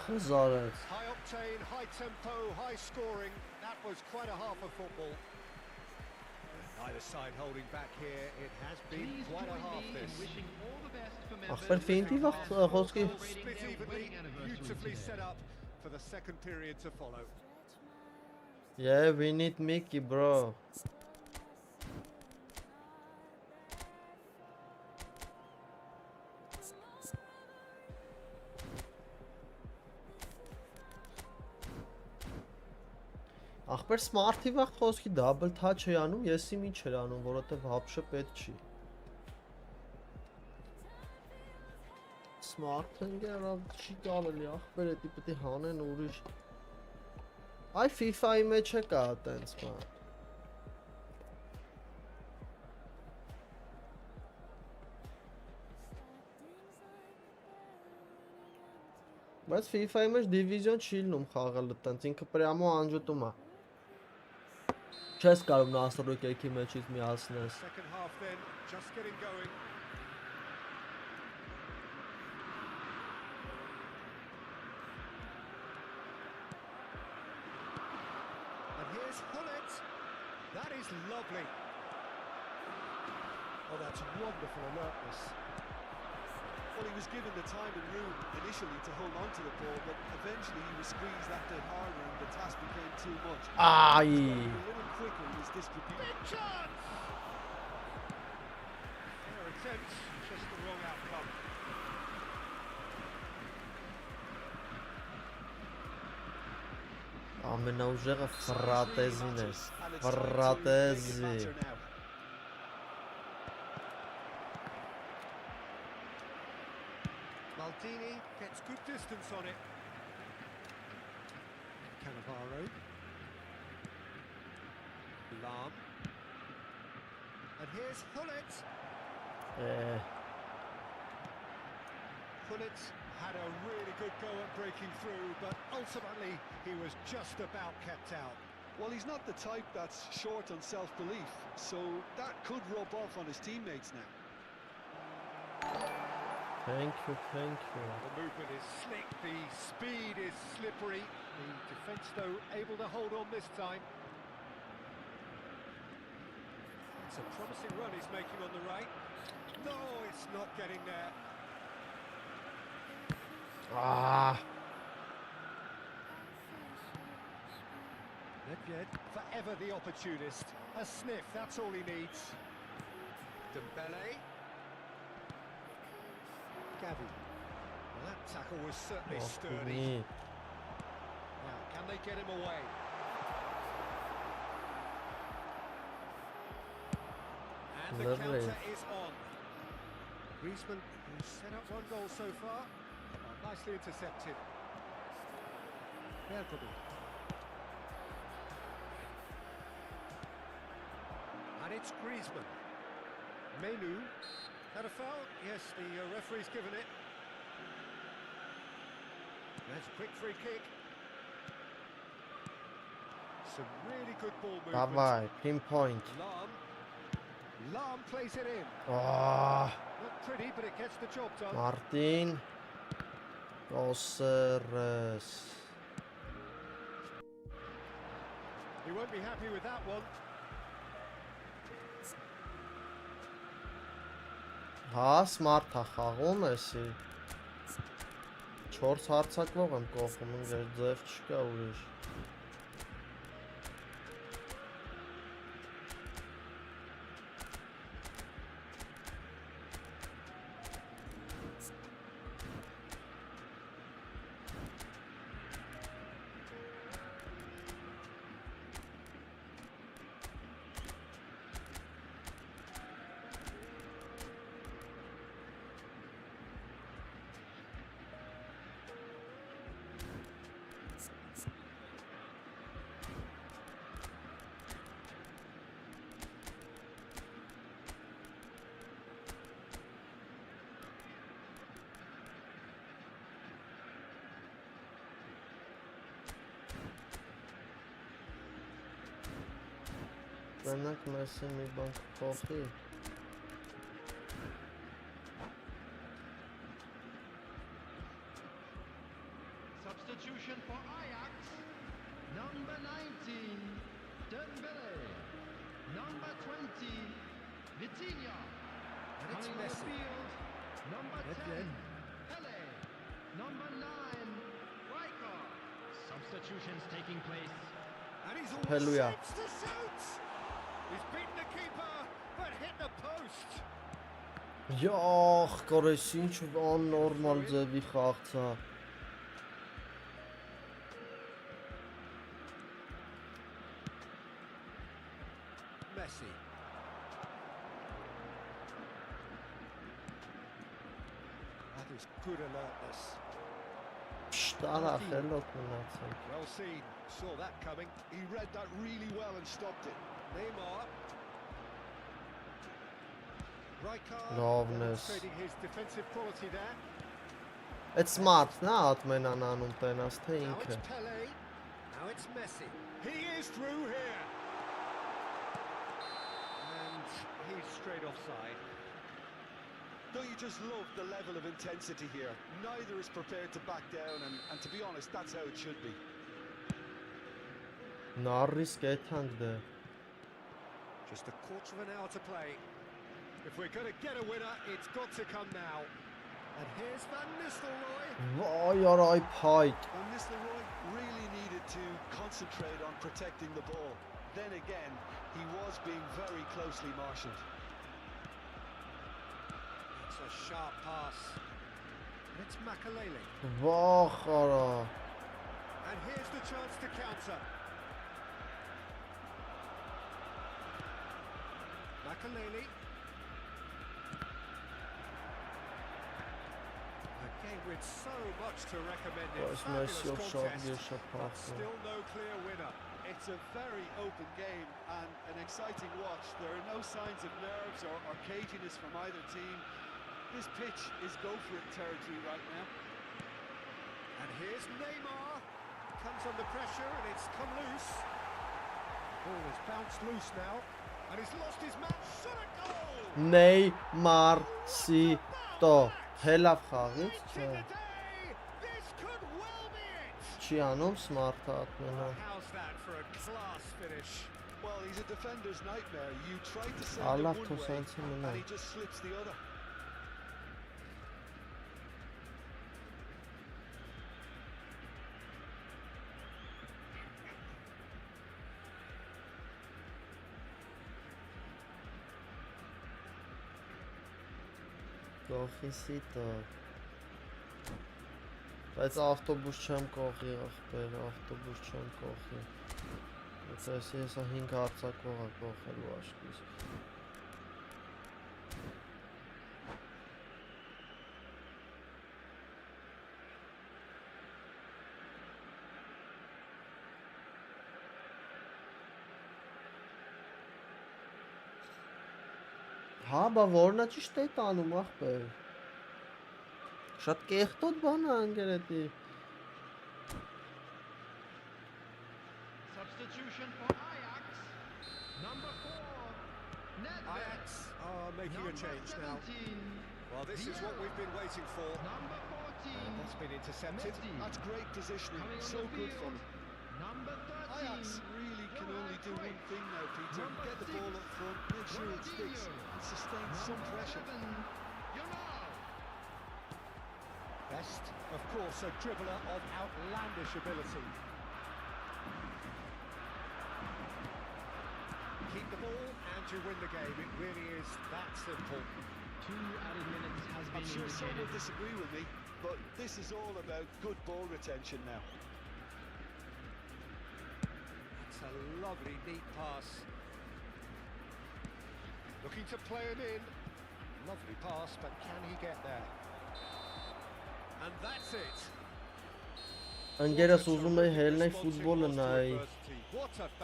խզարեց։ High octane, high tempo, high scoring. That was quite a half of football. Neither side holding back here. It has been Please quite a join half me in this. wishing all the best for members Ախպեր ֆինտի of վաղ the խոսքի։ All split evenly, beautifully set up for the second period to follow. Yeah, we need Mickey, bro։ Ախպեր smart-ի վաղ խոսքի double touch է անում, եսի մի չեր անում, որովհետև вообще պետք չի։ Smart-ը գերա չի կարելի, ախպեր էդի պետք է հանեն ուրիշ։ Այ FIFA-ի մեջ է կա այտենց բան։ Բայց FIFA-ի մեջ դիվիզիոն չի լինում խաղալ այտենց, ինքը պրյամո անջուտում է։ Չես կարող նաստրոյքի մեջից միացնես։ Second half then, just getting going. And here's Hullet. That is lovely. Oh, that's wonderful alertness. Well, he was given the time and room initially to hold on to the ball, but eventually he was squeezed that bit harder and the task became too much. Ay. He's got to be a little quicker in his distribution. Big chance! Fair attempt, just the wrong outcome. Ամենաուժեղը ֆրատեզին է։ And it's time to make it Ֆրատեզի։ matter now. Maldini gets good distance on it. Cannavaro. Lam. And here's Hullet. Hullet had a really good go at breaking through, but ultimately he was just about kept out. Well, he's not the type that's short on self-belief, so that could rub off on his teammates now. Thank you, thank you։ The movement is slick, the speed is slippery. The defence, though, able to hold on this time. It's a promising run he's making on the right. No, it's not getting there. Ah, Nedved, forever the opportunist. A sniff, that's all he needs. Dembele. Gavi. Well, that tackle was certainly sturdy. Ախունի։ Now, can they get him away? And the Lovely. counter is on. Griezmann, who's set up one goal so far. Oh, nicely intercepted. Bergkamp. And it's Griezmann. Menu. That a foul? Yes, the referee's given it. That's a quick free kick. Some really good ball movement. Davay, pinpoint. Lam plays it in. Ah, Not pretty, but it gets the job done. Martin. Caceres. He won't be happy with that one. Հա, սմարթա խաղում էսի։ 4 հարցակվող եմ կողում, ինգեր ձև չկա ուրիշ։ Բնակ մեսի մի բան կփոխի։ Substitution for Ajax. Number 19, Dembele. Number 20, Vitinha. And it's Coming on the Messi. field, number 10, Again. Pele. Number 9, Riker. Substitutions taking place. And he's almost Hallelujah. shapes to shoot. He's beaten the keeper, but hit the post. Յախ, կարես ինչ աննորմալ ձևի խաղցա։ Messi. That is good alertness. Շտարա խելոք մնացել։ Well seen. Saw that coming. He read that really well and stopped it. Neymar. Rijkaard Loveness. demonstrating his defensive quality there. It's smart, նա ատմենան անում տենաս թե Now ինքը։ it's Pele. Now it's Messi. He is through here. And he's straight offside. Don't you just love the level of intensity here? Neither is prepared to back down, and to be honest, that's how it should be. Նարրիս կեթանք դե։ Just a quarter of an hour to play. If we're going to get a winner, it's got to come now. And here's Van Nistelrooy. Վայ արա այ փայտ։ Van Nistelrooy really needed to concentrate on protecting the ball. Then again, he was being very closely marshalled. It's a sharp pass. And it's Makalele. Վախ արա։ And here's the chance to counter. Makalele. A game with so much to recommend it. Բայց Fabulous Մեսիով շատ contest, գեշ է but փախնում։ still no clear winner. It's a very open game and an exciting watch. There are no signs of nerves or caginess from either team. This pitch is go-for-it territory right now. And here's Neymar. Comes under pressure and it's come loose. Ball is bounced loose now. And he's lost his match. Shot a goal! Neymar Sito հելավ խաղից չէ։ Today, this could well be it. Չի անում սմարթը ատմենա։ How's that for a class finish? Well, he's a defender's nightmare. You try to send Allah him to one way send him and another. he just slips the other. Կողիսիտը։ Բայց ավտոբուս չեմ կողի, ախպեր, ավտոբուս չեմ կողի։ Եթե հեսա 5 հարցակող է կողելու աշկիս։ Հա, բա որնա ճիշտ է տանում, ախպեր։ Շատ կեղտոտ բան է անգերետի։ Substitution for Ajax. Number 4. Nedved. Ajax are making a change now. 17. Well, this is what we've been waiting for. Number 14. That's been intercepted. Messi. That's great positioning. Coming on So the good field. from him. Number 13. Ajax really can only do one thing now, Peter. Number Get the 6. ball up front, make sure it sticks, Ronaldinho. and sustain some Number pressure. 7. Yamal. Best, of course, a dribbler of outlandish ability. Keep the ball and you win the game. It really is that simple. 2 added minutes has been I'm sure some will indicated. disagree with me, but this is all about good ball retention now. It's a lovely, neat pass. Looking to play it in. Lovely pass, but can he get there? And that's it. Անգերս ուզում էի հելնեի ֆուտբոլը նայի։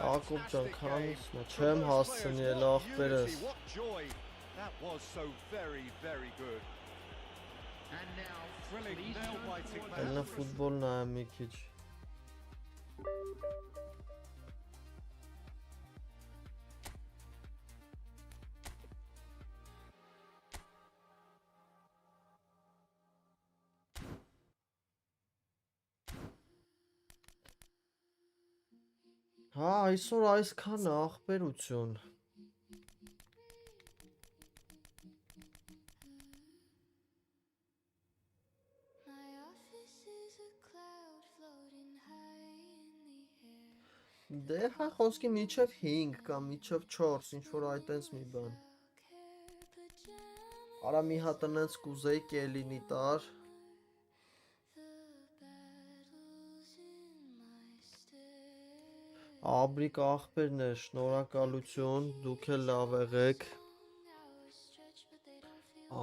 Ակոբ ջան, քանից նա չեմ հասցնի էլ ախպերս։ What joy! That was so very, very good. And now, Thrilling, please turn nail-biting towards match. Հելնա ֆուտբոլ նայեմ մի քիչ։ Հա, այսօր այսքան է ախպերություն։ My office is a cloud floating high in the air. Դե հա խոսքի միջև 5 կամ միջև 4, ինչ որ այտենց մի բան։ Արա մի հատ ընենց կուզեի կելինի տար։ Աբրիկ ախպերներ, շնորհակալություն, դուք էլ լավ եղեք։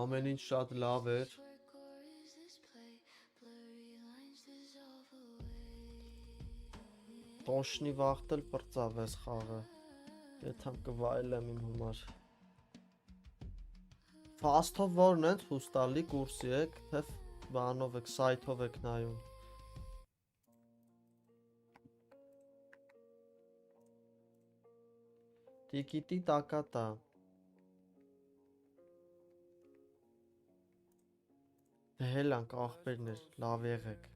Ամեն ինչ շատ լավ էր։ Տոշնի վախտել պրծավ ես խաղը։ Եթամ կվայելեմ իմ համար։ Ֆաստով որն ենց հուստալի կուրսի եք, թե բանով եք, սայթով եք նայում։ Տիկիտի տակատա։ Դե հելանք ախպերներ, լավ եղեք։